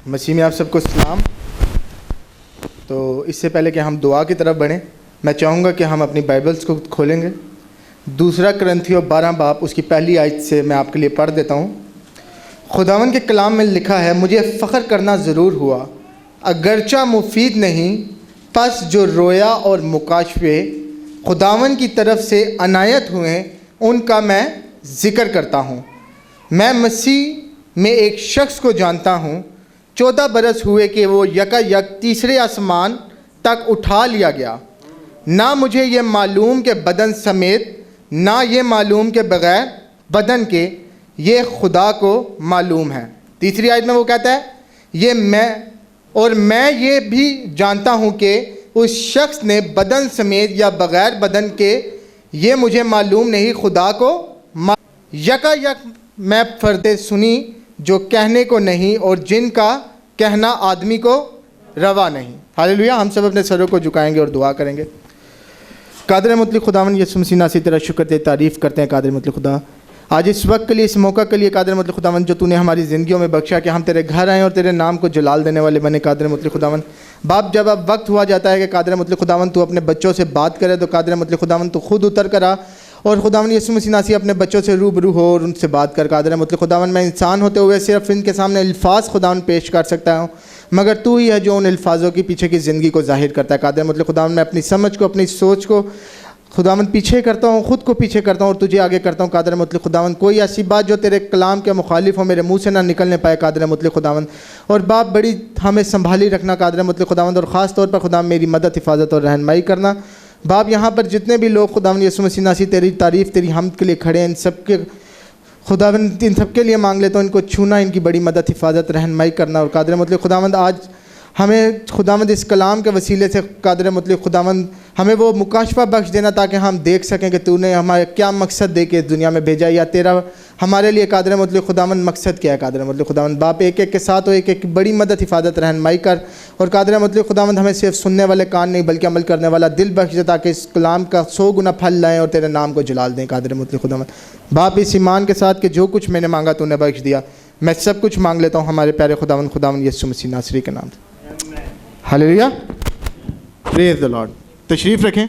मसीह में आप सबको सलाम। तो इससे पहले कि हम दुआ की तरफ बढ़ें, मैं चाहूँगा कि हम अपनी बाइबल्स को खोलेंगे। दूसरा करंथियों 12 बाब उसकी पहली आयत से मैं आपके लिए पढ़ देता हूँ। खुदावन के कलाम में लिखा है, मुझे फ़ख्र करना ज़रूर हुआ अगरचा मुफीद नहीं, पस जो रोया और मुकाशफे खुदावन की तरफ से अनायत हुए उनका मैं ज़िक्र करता हूँ। मैं मसीह में एक शख्स को जानता हूँ, 14 बरस हुए कि वो यकायक तीसरे आसमान तक उठा लिया गया। ना मुझे ये मालूम के बदन समेत, ना ये मालूम के बग़ैर बदन के, ये खुदा को मालूम है। तीसरी आयत में वो कहता है, ये मैं ये भी जानता हूँ कि उस शख्स ने बदन समेत या बग़ैर बदन के, ये मुझे मालूम नहीं, खुदा को यकायक मैं फ़र्दें सुनी जो कहने को नहीं और जिनका कहना आदमी को रवा नहीं। हालेलुया। हम सब अपने सरों को झुकाएंगे और दुआ करेंगे। कादिर मुतलक खुदावन यीशु मसीह नासी तेरा शुक्र ते तारीफ़ करते हैं कादिर मुतलक खुदा, आज इस वक्त के लिए, इस मौका के लिए कादिर मुतलक खुदावन जो तूने हमारी ज़िंदगियों में बख्शा कि हम तेरे घर आएँ और तेरे नाम को जलाल देने वाले बने। कादिर मुतलक खुदावन बाप, जब अब वक्त हुआ जाता है कि कादिर मुतलक खुदावन तू अपने बच्चों से बात करे, तो कादिर मुतलक खुदावन तू खुद उतर कर आ और खुदावन यीशु मसीह नासी अपने बच्चों से रूबरू हो और उनसे बात कर। कादिर मुतलक खुदावन मैं इंसान होते हुए सिर्फ इनके सामने अल्फाज खुदावन पेश कर सकता हूँ, मगर तू ही है जो उन अल्फाजों की पीछे की ज़िंदगी को जाहिर करता है। कादिर मुतलक खुदावन मैं अपनी समझ को, अपनी सोच को खुदावन पीछे करता हूँ, ख़ुद को पीछे करता हूँ और तुझे आगे करता हूँ। कादिर मुतलक खुदावन कोई ऐसी बात जो तेरे कलाम के मुखालिफ हो मेरे मुँह से ना निकलने पाए कादिर मुतलक खुदावन। और बाप बड़ी हमें संभाली रखना कादिर मुतलक खुदावन, और ख़ास तौर पर खुदावन मेरी मदद, हिफाजत और रहनुमाई करना। बाप यहाँ पर जितने भी लोग खुदावन यीशु मसीह नासी तेरी तारीफ़, तेरी हमद के लिए खड़े हैं, इन सब के खुदावन इन सब के लिए मांग लेता हूँ, इनको छूना, इनकी बड़ी मदद, हिफाजत, रहनुमाई करना। और कादिर मुतलक खुदावंद आज हमें खुदावंद इस कलाम के वसीले से कादिर मुतलक खुदावंद हमें वो मुकाशफा बख्श देना ताकि हम देख सकें कि तूने हमारे क्या मकसद दे के इस दुनिया में भेजा, या तेरा हमारे लिए कादिर मुतलक खुदावंद मकसद क्या है। कादिर मुतलक खुदावंद बाप एक एक के साथ हो, एक एक बड़ी मदद, हिफाजत, रहनुमाई कर। और कादिर मुतलक खुदावंद हमें सिर्फ सुनने वाले कान नहीं बल्कि अमल करने वाला दिल बख्श दे, ताकि इस कलाम का 100 गुना फल लाएँ और तेरे नाम को जलाल दें। कादिर मुतलक खुदावंद बाप इस ईमान के साथ कि जो कुछ मैंने मांगा तूने बख्श दिया, मैं सब कुछ मांग लेता हूँ हमारे प्यारे खुदावंद यीशु मसीह नासरी के नाम से। Hallelujah, praise the Lord. तशरीफ़ रखें।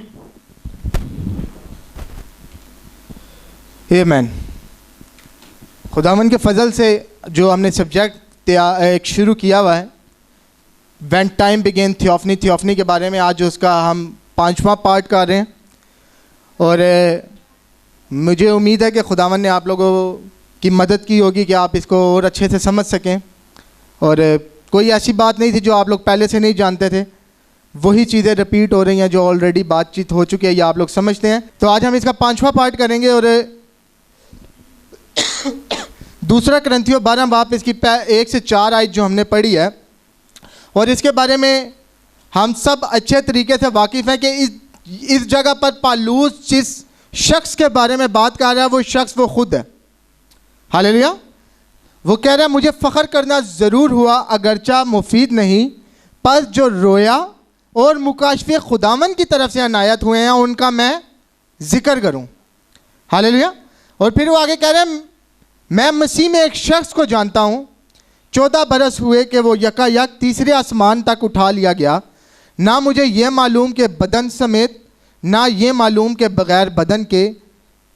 आमीन। खुदावन के फजल से जो हमने सब्जेक्ट एक शुरू किया हुआ है, व्हेन टाइम बिगेन थियोफनी के बारे में, आज उसका हम 5वां पार्ट कर रहे हैं। और मुझे उम्मीद है कि खुदावन ने आप लोगों की मदद की होगी कि आप इसको और अच्छे से समझ सकें। और कोई ऐसी बात नहीं थी जो आप लोग पहले से नहीं जानते थे, वही चीज़ें रिपीट हो रही हैं जो ऑलरेडी बातचीत हो चुकी है, ये आप लोग समझते हैं। तो आज हम इसका 5वां पार्ट करेंगे। और दूसरा करंथियों 12 बाब इसकी 1 से 4 आयत जो हमने पढ़ी है, और इसके बारे में हम सब अच्छे तरीके से वाकिफ़ हैं कि इस जगह पर पालूस जिस शख्स के बारे में बात कर रहा है वो शख्स वो खुद है। हालेलुया। वो कह रहा है, मुझे फ़ख्र करना ज़रूर हुआ अगरचा मुफीद नहीं, पर जो रोया और मुकाशफे खुदावन की तरफ से अनायत हुए हैं उनका मैं ज़िक्र करूं। हालेलुया। और फिर वो आगे कह रहे हैं, मैं मसीह में एक शख्स को जानता हूं, 14 बरस हुए कि वो यकायक तीसरे आसमान तक उठा लिया गया। ना मुझे ये मालूम के बदन समेत, ना ये मालूम के बग़ैर बदन के,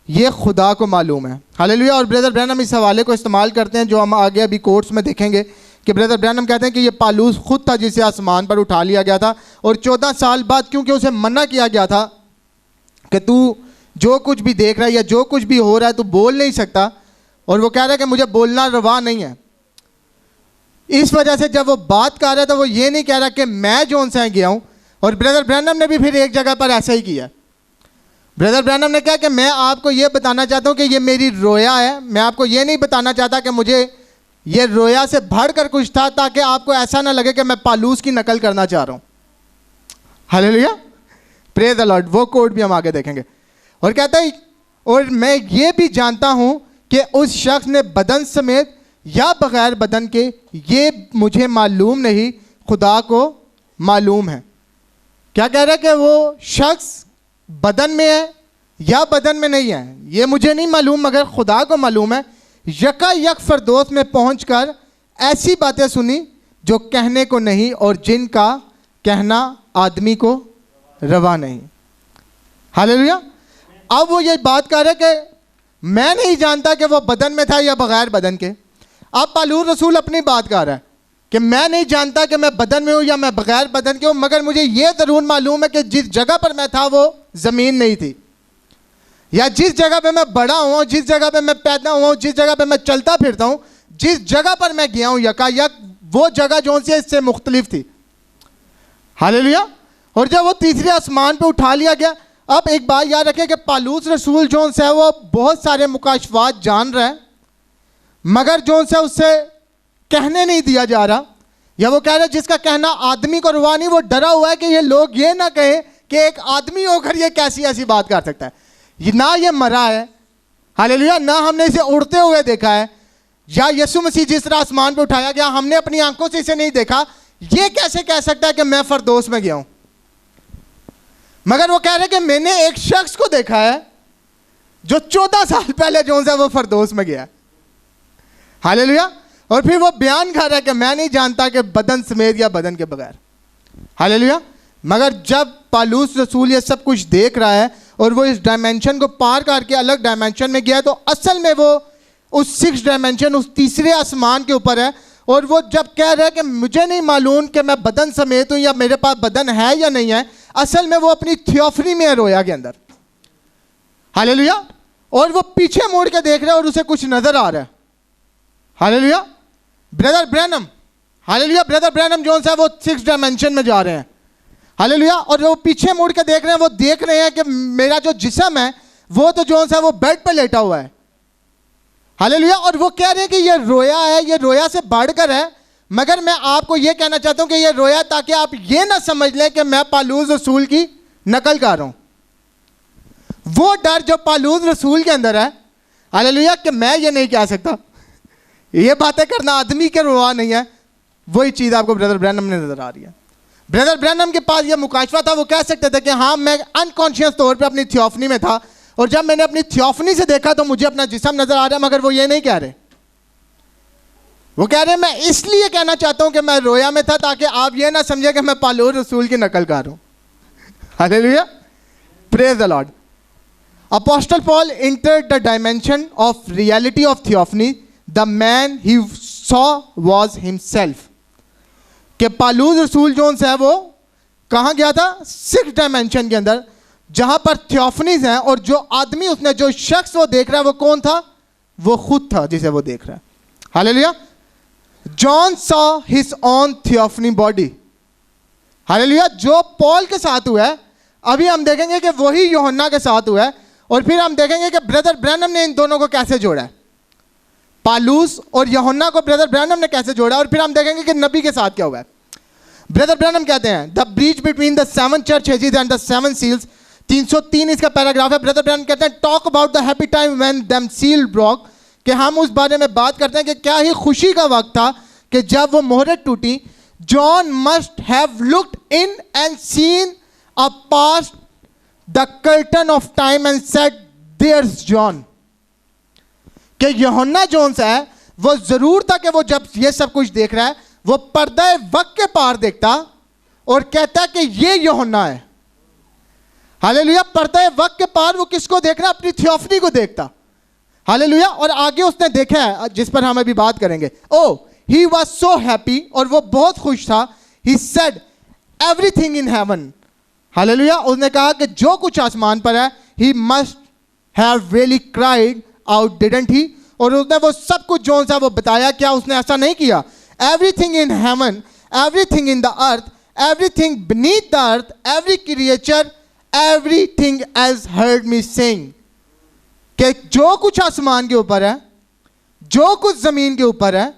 ये खुदा को मालूम है। हालेलुया। और ब्रदर ब्रैनम इस हवाले को इस्तेमाल करते हैं जो हम आगे अभी कोर्स में देखेंगे कि ब्रदर ब्रैनम कहते हैं कि ये पालूस खुद था जिसे आसमान पर उठा लिया गया था, और 14 साल बाद क्योंकि उसे मना किया गया था कि तू जो कुछ भी देख रहा है या जो कुछ भी हो रहा है तू बोल नहीं सकता, और वो कह रहा है कि मुझे बोलना रवा नहीं है। इस वजह से जब वो बात कर रहा था वो ये नहीं कह रहा कि मैं जोन से गया हूँ। और ब्रदर ब्रैनम ने भी फिर एक जगह पर ऐसा ही किया। ब्रदर ब्रैनम ने कहा कि मैं आपको ये बताना चाहता हूँ कि ये मेरी रोया है, मैं आपको ये नहीं बताना चाहता कि मुझे ये रोया से बढ़कर कुछ था, ताकि आपको ऐसा ना लगे कि मैं पालूस की नकल करना चाह रहा हूँ। Hallelujah, praise the Lord. वो कोड भी हम आगे देखेंगे। और कहता है, और मैं ये भी जानता हूँ कि उस शख्स ने बदन समेत या बग़ैर बदन के, ये मुझे मालूम नहीं, खुदा को मालूम है। क्या कह रहा है कि वो शख्स बदन में है या बदन में नहीं है ये मुझे नहीं मालूम, मगर खुदा को मालूम है। यकायक फरदौस में पहुंचकर ऐसी बातें सुनी जो कहने को नहीं और जिनका कहना आदमी को रवा नहीं। हालेलुया। अब वो ये बात कर रहे कि मैं नहीं जानता कि वो बदन में था या बगैर बदन के। अब पालूस रसूल अपनी बात कर रहा है कि मैं नहीं जानता कि मैं बदन में हूँ या मैं बगैर बदन के हूँ, मगर मुझे ये ज़रूर मालूम है कि जिस जगह पर मैं था वो ज़मीन नहीं थी, या जिस जगह पे मैं बड़ा हुआ हूँ, जिस जगह पे मैं पैदा हुआ हूँ, जिस जगह पे मैं चलता फिरता हूँ, जिस जगह पर मैं गया हूँ यकायक वो जगह जो सी इससे मुख्तलिफ थी। हालेलुया। और जब वो तीसरे आसमान पे उठा लिया गया, अब एक बात याद रखें कि पालूस रसूल जोन से वो बहुत सारे मुकाशफात जान रहा है, मगर जोन से उससे कहने नहीं दिया जा रहा, या वो कह रहा है जिसका कहना आदमी को रुआ नहीं, वो डरा हुआ है कि ये लोग ये ना कहें कि एक आदमी होकर ये कैसी ऐसी बात कर सकता है। ना ये मरा है, हालेलुया, ना हमने इसे उड़ते हुए देखा है, या यीशु मसीह जिस तरह आसमान पे उठाया गया हमने अपनी आंखों से इसे नहीं देखा, ये कैसे कह सकता है कि मैं फरदौस में गया हूं। मगर वो कह रहे कि मैंने एक शख्स को देखा है जो 14 साल पहले जो है वो फरदौस में गया। हालेलुया। और फिर वो बयान कर रहा है कि मैं नहीं जानता कि बदन समेत या बदन के बगैर। हालेलुया। मगर जब पालूस रसूल ये सब कुछ देख रहा है और वो इस डायमेंशन को पार करके अलग डायमेंशन में गया, तो असल में वो उस 6 डायमेंशन, उस तीसरे आसमान के ऊपर है। और वो जब कह रहा है कि मुझे नहीं मालूम कि मैं बदन समेत हूं या मेरे पास बदन है या नहीं है, असल में वो अपनी थियोफनी में है रोया के अंदर। हालेलुया। और वो पीछे मुड़ के देख रहा है और उसे कुछ नजर आ रहा है। Hallelujah. Brother Branham, hallelujah, brother Branham जो है वो 6 डायमेंशन में जा रहे हैं। हालेलुया। और वो पीछे मुड़ के देख रहे हैं, वो देख रहे हैं कि मेरा जो जिस्म है वो तो जो है वो बेड पे लेटा हुआ है। हालेलुया। और वो कह रहे हैं कि ये रोया है, ये रोया से बढ़कर है, मगर मैं आपको ये कहना चाहता हूं कि ये रोया ताकि आप ये ना समझ लें कि मैं पालूस रसूल की नकल कर रहा हूं। वो डर जो पालूस रसूल के अंदर है, हालेलुया, कि मैं ये नहीं कह सकता, ये बातें करना आदमी के रोआ नहीं है, वही चीज़ आपको ब्रदर ब्रैनम में नजर आ रही है। ब्रदर ब्रैनम के पास ये मुकाशफा था, वो कह सकते थे कि हाँ मैं अनकॉन्शियस तौर पे अपनी थियोफनी में था और जब मैंने अपनी थियोफनी से देखा तो मुझे अपना जिस्म नजर आ रहा है, मगर वो ये नहीं कह रहे। वो कह रहे हैं मैं इसलिए कहना चाहता हूं कि मैं रोया में था ताकि आप ये ना समझे कि मैं पालूस रसूल की नकल कर रहा हूं। Hallelujah, praise the Lord. Apostle Paul entered the dimension of reality of theophany. The man he saw was himself. कि पालूस रसूल जोन्स है वो कहाँ गया था? 6 डायमेंशन के अंदर, जहां पर थियोफनीज हैं, और जो आदमी उसने, जो शख्स वो देख रहा है वो कौन था? वो खुद था जिसे वो देख रहा है। Hallelujah. John saw his own theophany body. Hallelujah. जो पॉल के साथ हुआ है, अभी हम देखेंगे कि वही यूहन्ना के साथ हुआ है, और फिर हम देखेंगे कि ब्रदर ब्रैनम ने इन दोनों को कैसे जोड़ा है, पालूस और यूहन्ना को ब्रदर ब्रैनम ने कैसे जोड़ा, और फिर हम देखेंगे कि नबी के साथ क्या हुआ है। ब्रदर ब्रैनम कहते हैं the breach between the 7 church ages and the 7 seals, 303 इसका पैराग्राफ है। ब्रदर ब्रैनम कहते हैं talk about the happy time when them seal broke, कि हम उस बारे में बात करते हैं कि क्या ही खुशी का वक्त था कि जब वो मोहरें टूटी। John must have looked in and seen a past the curtain of time and said there's John, कि यूहन्ना जोन्स है वो जरूर था कि वो जब ये सब कुछ देख रहा है वो पर्दा वक्त के पार देखता और कहता कि ये यूहन्ना है। हालेलुया। पर्दा वक्त के पार वो किसको देख रहा है? अपनी थियोफनी को देखता। हालेलुया। और आगे उसने देखा है जिस पर हम अभी बात करेंगे। ओ ही वॉज सो हैप्पी, और वो बहुत खुश था। He said everything in haven. Hallelujah. उसने कहा कि जो कुछ आसमान पर है, he must have really cried out, didn't he? और उसने वो सब कुछ जो सा वो बताया, क्या उसने ऐसा नहीं किया? Everything in heaven, everything in the earth, everything beneath the earth, every creature, everything as heard me saying, कि जो कुछ आसमान के ऊपर है, जो कुछ जमीन के ऊपर है,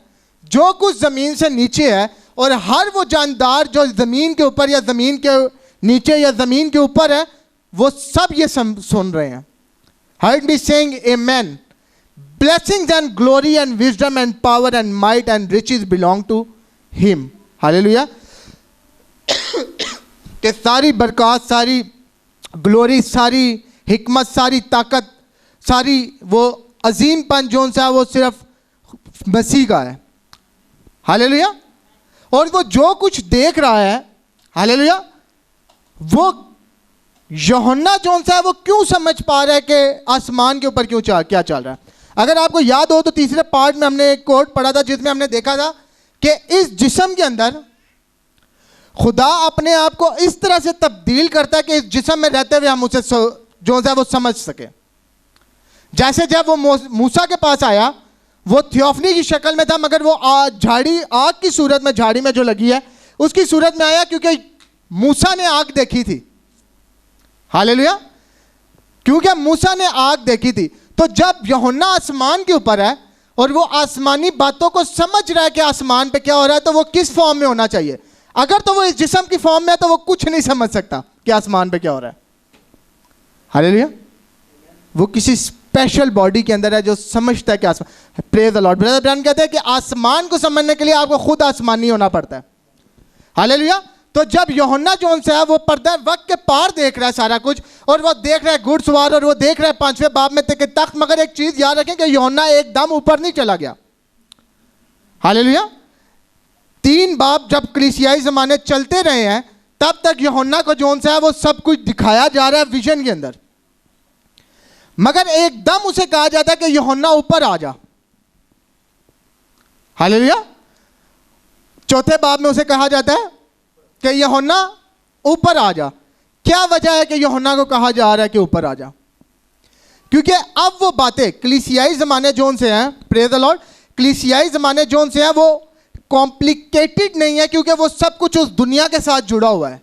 जो कुछ जमीन से नीचे है, और हर वो जानदार जो जमीन के ऊपर या जमीन के नीचे या जमीन के ऊपर है, वो सब ये सुन रहे हैं। Heard me saying amen. Blessings and glory and wisdom and power and might and riches belong to him. Hallelujah. कि सारी बरकत, सारी ग्लोरी, सारी हिकमत, सारी ताकत, सारी वो अजीम पन जो सा वो सिर्फ मसीह का है। हालेलुया। और वो जो कुछ देख रहा है, हालेलुया, वो यूहन्ना जोन सा है वो क्यों समझ पा रहा है कि आसमान के ऊपर क्या चल रहा है। अगर आपको याद हो तो तीसरे पार्ट में हमने एक कोट पढ़ा था जिसमें हमने देखा था कि इस जिस्म के अंदर खुदा अपने आप को इस तरह से तब्दील करता है कि इस जिस्म में रहते हुए हम उसे जो है वो समझ सके। जैसे जब वो मूसा के पास आया, वो थियोफनी की शक्ल में था, मगर वो झाड़ी आग की सूरत में, झाड़ी में जो लगी है उसकी सूरत में आया, क्योंकि मूसा ने आग देखी थी। हालेलुया, क्योंकि मूसा ने आग देखी थी। तो जब यूहन्ना आसमान के ऊपर है और वो आसमानी बातों को समझ रहा है कि आसमान पे क्या हो रहा है, तो वो किस फॉर्म में होना चाहिए। अगर तो वो इस जिस्म की फॉर्म में है तो वो कुछ नहीं समझ सकता कि आसमान पे क्या हो रहा है। हालेलुया, वो किसी स्पेशल बॉडी के अंदर है जो समझता है कि आसमान। Praise the Lord. Brother Branham कहते हैं कि आसमान को समझने के लिए आपको खुद आसमानी होना पड़ता है। हालेलुया। तो जब यूहन्ना जोन से है वो पर्दा वक्त के पार देख रहा है सारा कुछ, और वो देख रहा है घुड़सवार, और वो देख रहा है 5वें बाब में तख्त। मगर एक चीज याद रखें कि यूहन्ना एकदम ऊपर नहीं चला गया। हालेलुया। 3 बाब जब कलीसियाई जमाने चलते रहे हैं तब तक यूहन्ना को जोन सा है वो सब कुछ दिखाया जा रहा है विजन के अंदर, मगर एकदम उसे कहा जाता है कि यूहन्ना ऊपर आ जा। हालेलुया। 4थे बाब में उसे कहा जाता है कि यूहन्ना ऊपर आ जा। क्या वजह है कि यूहन्ना को कहा जा रहा है कि ऊपर आ जा? क्योंकि अब वो बातें कलीसियाई जमाने जोन से हैं, प्रेज द लॉर्ड, कलीसियाई जमाने जोन से हैं वो कॉम्प्लिकेटेड नहीं है, क्योंकि वो सब कुछ उस दुनिया के साथ जुड़ा हुआ है।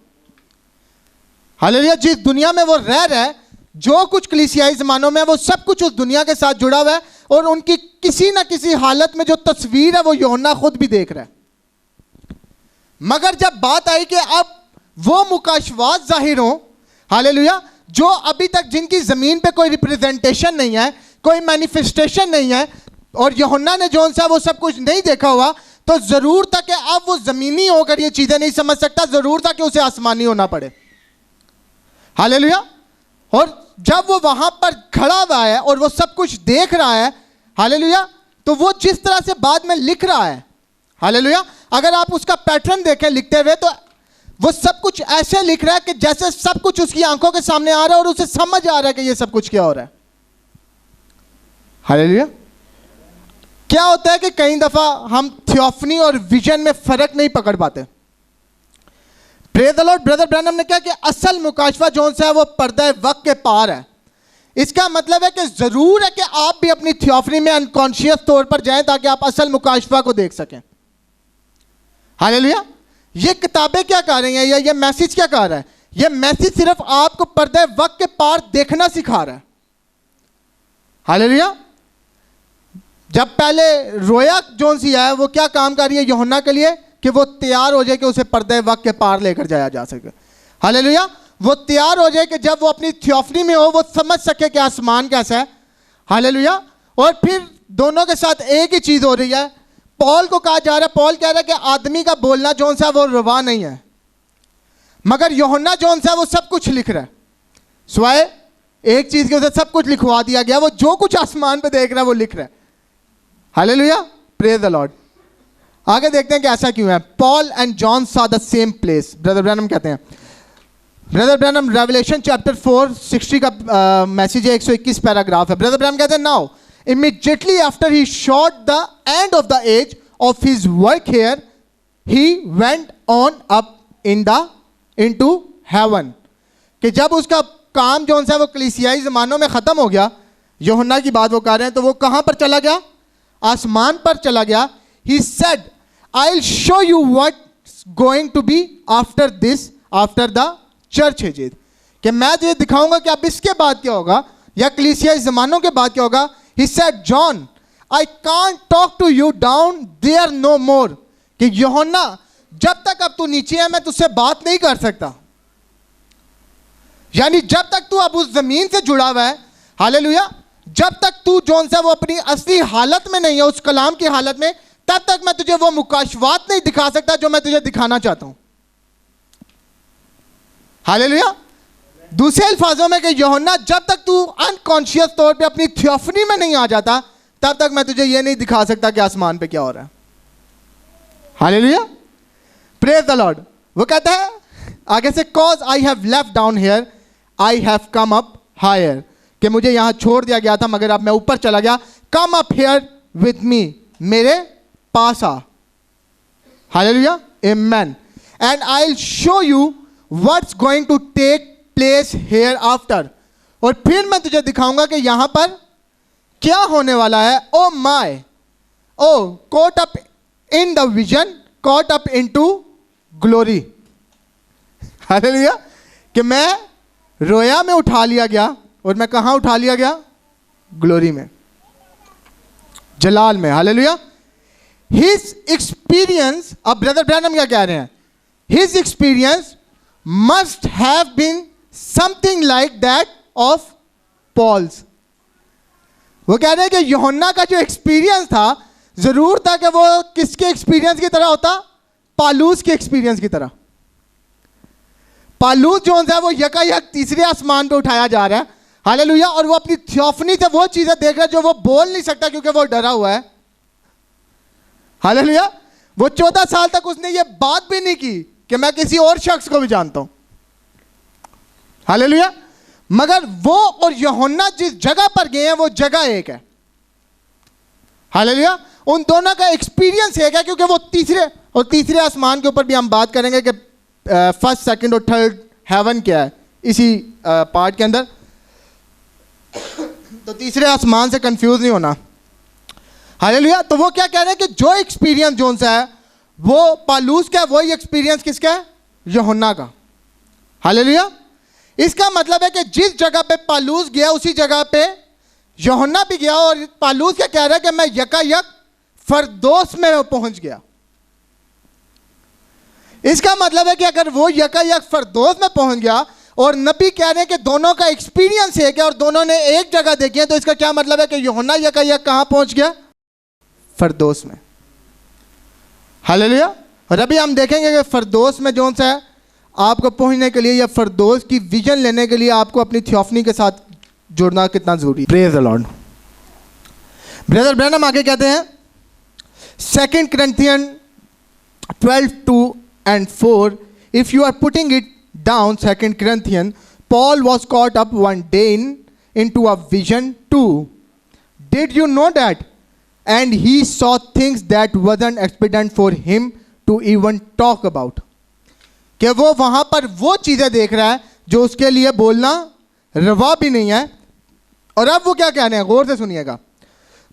हालेलुया। जिस दुनिया में वो रह रहा है, जो कुछ कलीसियाई जमानों में है, वो सब कुछ उस दुनिया के साथ जुड़ा हुआ है, और उनकी किसी ना किसी हालत में जो तस्वीर है वो यूहन्ना खुद भी देख रहा है। मगर जब बात आई कि अब वो मुकाशवात जाहिर हो, हालेलुया, जो अभी तक जिनकी जमीन पे कोई रिप्रेजेंटेशन नहीं है, कोई मैनिफेस्टेशन नहीं है, और यूहन्ना ने जोन सा वो सब कुछ नहीं देखा हुआ, तो जरूर था कि अब वो जमीनी होकर ये चीजें नहीं समझ सकता, जरूर था कि उसे आसमानी होना पड़े। हालेलुया। और जब वो वहां पर खड़ा हुआ है और वो सब कुछ देख रहा है, हालेलुया, तो वो जिस तरह से बाद में लिख रहा है, हालेलुया, अगर आप उसका पैटर्न देखें लिखते हुए, तो वो सब कुछ ऐसे लिख रहा है कि जैसे सब कुछ उसकी आंखों के सामने आ रहा है और उसे समझ आ रहा है कि ये सब कुछ क्या हो रहा है। हालेलुया। क्या होता है कि कई दफा हम थियोफनी और विजन में फर्क नहीं पकड़ पाते। Praise the Lord. Brother Branham ने कहा कि असल मुकाशवा जोन सा है वो पर्दा वक्त के पार है। इसका मतलब है कि जरूर है कि आप भी अपनी थियोफनी में अनकॉन्शियस तौर पर जाएं ताकि आप असल मुकाशवा को देख सकें। हालेलुया। ये किताबें क्या कह रही हैं, या ये मैसेज क्या कह रहा है? ये मैसेज सिर्फ आपको पर्दे वक्त के पार देखना सिखा रहा है। हालेलुया। जब पहले रोया जोन सी है वो क्या काम कर रही है यूहन्ना के लिए कि वो तैयार हो जाए कि उसे पर्दे वक्त के पार लेकर जाया जा सके। हालेलुया। वो तैयार हो जाए कि जब वो अपनी थियोफनी में हो वो समझ सके कि आसमान कैसा है। हालेलुया। और फिर दोनों के साथ एक ही चीज हो रही है। पॉल को कहा जा रहा है, पॉल कह रहा है कि आदमी का बोलना जोन सा वो रवा नहीं है, मगर यूहन्ना जोन सा वो सब कुछ लिख रहा है, स्वाय एक चीज के उसे सब कुछ लिखवा दिया गया। वो जो कुछ आसमान पे देख रहा है वो लिख रहा है। हालेलुया। Praise the Lord. आगे देखते हैं कि ऐसा क्यों है। Paul and John saw the same place. Brother Branham कहते हैं, ब्रदर ब्रैनम रेवलेशन चैप्टर 4:60 का मैसेज है, 121 पैराग्राफ है। ब्रदर ब्रैनम कहते हैं, now immediately after he showed the end of the age of his work here, he went on up into heaven। कि जब उसका काम जो सा वो कलीसियाई ज़मानों में ख़त्म हो गया, यूहन्ना की बात वो कर रहे हैं, तो वो कहाँ पर चला गया? आसमान पर चला गया। He said, I'll show you what's going to be after this, after the church ages। कि मैं तुझे दिखाऊंगा कि अब इसके बाद क्या होगा, या कलीसियाई ज़मानों के बाद क्या होगा। He said, John, I can't talk to you down there no more। कि यूहन्ना, जब तक अब तू नीचे है मैं तुझसे बात नहीं कर सकता। यानी जब तक तू अब उस जमीन से जुड़ा हुआ है, हालेलुया, जब तक तू जोन सा वो अपनी असली हालत में नहीं है, उस कलाम की हालत में, तब तक मैं तुझे वो मुकाशवात नहीं दिखा सकता जो मैं तुझे दिखाना चाहता हूं। हालेलुया। दूसरे अल्फाजों में कि यूहन्ना, जब तक तू अनकॉन्शियस तौर पे अपनी थियोफनी में नहीं आ जाता, तब तक मैं तुझे ये नहीं दिखा सकता कि आसमान पे क्या हो रहा है। हालेलुया। Praise the Lord. वो कहता है आगे से, cause I have left down here I have come up higher, कि मुझे यहां छोड़ दिया गया था मगर अब मैं ऊपर चला गया। Come up here with me, मेरे पास आ। Hallelujah, amen. And I will show you what's going to take place here after, और फिर मैं तुझे दिखाऊंगा कि यहां पर क्या होने वाला है। Oh my, oh caught up in the vision, caught up into glory। Hallelujah, कि मैं रोया में उठा लिया गया, और मैं कहां उठा लिया गया? ग्लोरी में, जलाल में। हालेलुया। हिज एक्सपीरियंस, अब ब्रदर ब्रैनम क्या कह रहे हैं? His experience must have been something like that of Paul's. वो कह रहे हैं कि यूहन्ना का जो एक्सपीरियंस था, जरूर था कि वो किसके एक्सपीरियंस की तरह होता? पालूस के एक्सपीरियंस की तरह। पालूस जो है वो यकायक तीसरे आसमान पे उठाया जा रहा है। हालेलुया। और वो अपनी थियोफनी से वो चीजें देख रहा है जो वो बोल नहीं सकता क्योंकि वो डरा हुआ है। हालेलुया। वो 14 साल तक उसने ये बात भी नहीं की कि मैं किसी और शख्स को भी जानता हूं। हालेलुया। मगर वो और यूहन्ना जिस जगह पर गए हैं वो जगह एक है। हालेलुया। उन दोनों का एक्सपीरियंस एक है, क्योंकि वो तीसरे आसमान के ऊपर भी हम बात करेंगे कि फर्स्ट, सेकंड और थर्ड हेवन क्या है इसी पार्ट के अंदर। तो तीसरे आसमान से कंफ्यूज नहीं होना। हालेलुया। तो वो क्या कह रहे हैं कि जो एक्सपीरियंस जो सा है वो पालूस का, वही एक्सपीरियंस किसका है? यूहन्ना का। हालेलुया। इसका मतलब है कि जिस जगह पे पालूस गया उसी जगह पे यूहन्ना भी गया, और पालूस क्या कह रहा है कि मैं यकायक फरदौस में पहुंच गया। इसका मतलब है कि अगर वो यकायक फरदौस में पहुंच गया और नबी कह रहे हैं कि दोनों का एक्सपीरियंस एक है और दोनों ने एक जगह देखी है, तो इसका क्या मतलब है कि यूहन्ना यकायक कहां पहुंच गया? फरदौस में। हालेलुया। और अभी हम देखेंगे कि फरदौस में जो सा है आपको पहुंचने के लिए या फरदौस की विजन लेने के लिए आपको अपनी थियोफनी के साथ जुड़ना कितना जरूरी है। Praise the Lord. Brother Branham आगे कहते हैं 2 Corinthians 12:2-4, if you are putting it down, 2 Corinthians, Paul was caught up one day into a vision too. Did you know that? And he saw things that wasn't expedient for him to even talk about. कि वो वहां पर वो चीजें देख रहा है जो उसके लिए बोलना रवा भी नहीं है। और अब वो क्या कह रहे हैं, गौर से सुनिएगा।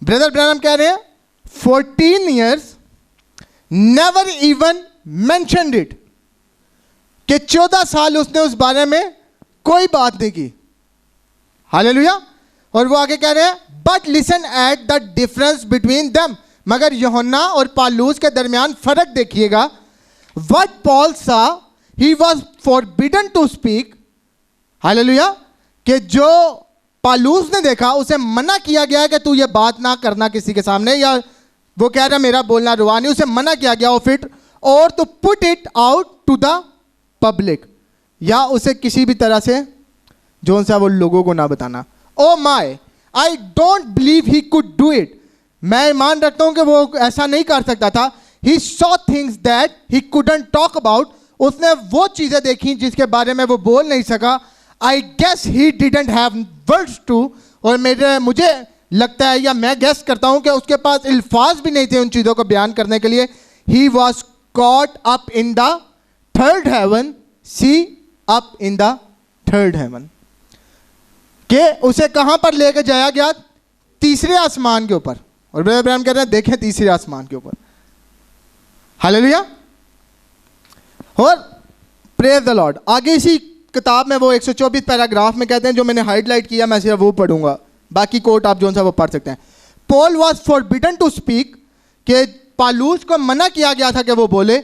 ब्रदर ब्रैनम कह रहे हैं 14 years never even mentioned it, कि 14 साल उसने उस बारे में कोई बात नहीं की। हालेलुया। और वो आगे कह रहे हैं but listen at the difference between them, मगर यूहन्ना और पालूस के दरमियान फर्क देखिएगा। What Paul saw he was forbidden to speak. Hallelujah. कि जो पालूस ने देखा उसे मना किया गया कि तू ये बात ना करना किसी के सामने, या वो कह रहा मेरा बोलना रुआ नहीं, उसे मना किया गया ऑफ इट, और to put it out to the public, या उसे किसी भी तरह से जो सा वो लोगों को ना बताना। Oh my, I don't believe he could do it. मैं ईमान रखता हूं कि वो ऐसा नहीं कर सकता था। He saw things that he couldn't talk about. उसने वो चीजें देखी जिसके बारे में वो बोल नहीं सका। I guess he didn't have words to, और मुझे लगता है या मैं गेस करता हूं कि उसके पास अल्फाज भी नहीं थे उन चीजों को बयान करने के लिए। He was caught up in the third heaven, see up in the third heaven, कि उसे कहां पर लेकर जाया गया? तीसरे आसमान के ऊपर। और ब्रदर ब्रैनम कह रहे हैं देखें तीसरे आसमान के ऊपर। हालेलुया। और प्रेज द लॉर्ड। आगे इसी किताब में वो 124 पैराग्राफ में कहते हैं, जो मैंने हाईलाइट किया मैं सिर्फ वो पढ़ूंगा, बाकी कोट आप जो सा वो पढ़ सकते हैं। Paul was forbidden to speak, कि पालूस को मना किया गया था कि वो बोले।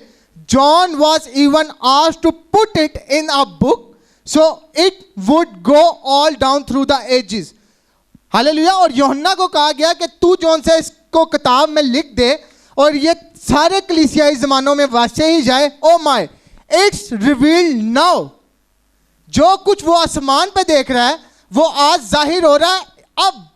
John was even asked to put it in a book so it would go all down through the ages. Hallelujah. और यूहन्ना को कहा गया कि तू जौन से इसको किताब में लिख दे और ये सारे कलीसियाई जमानों में वैसे ही जाए। Oh my, it's revealed now. जो कुछ वो आसमान पे देख रहा है वो आज जाहिर हो रहा है अब।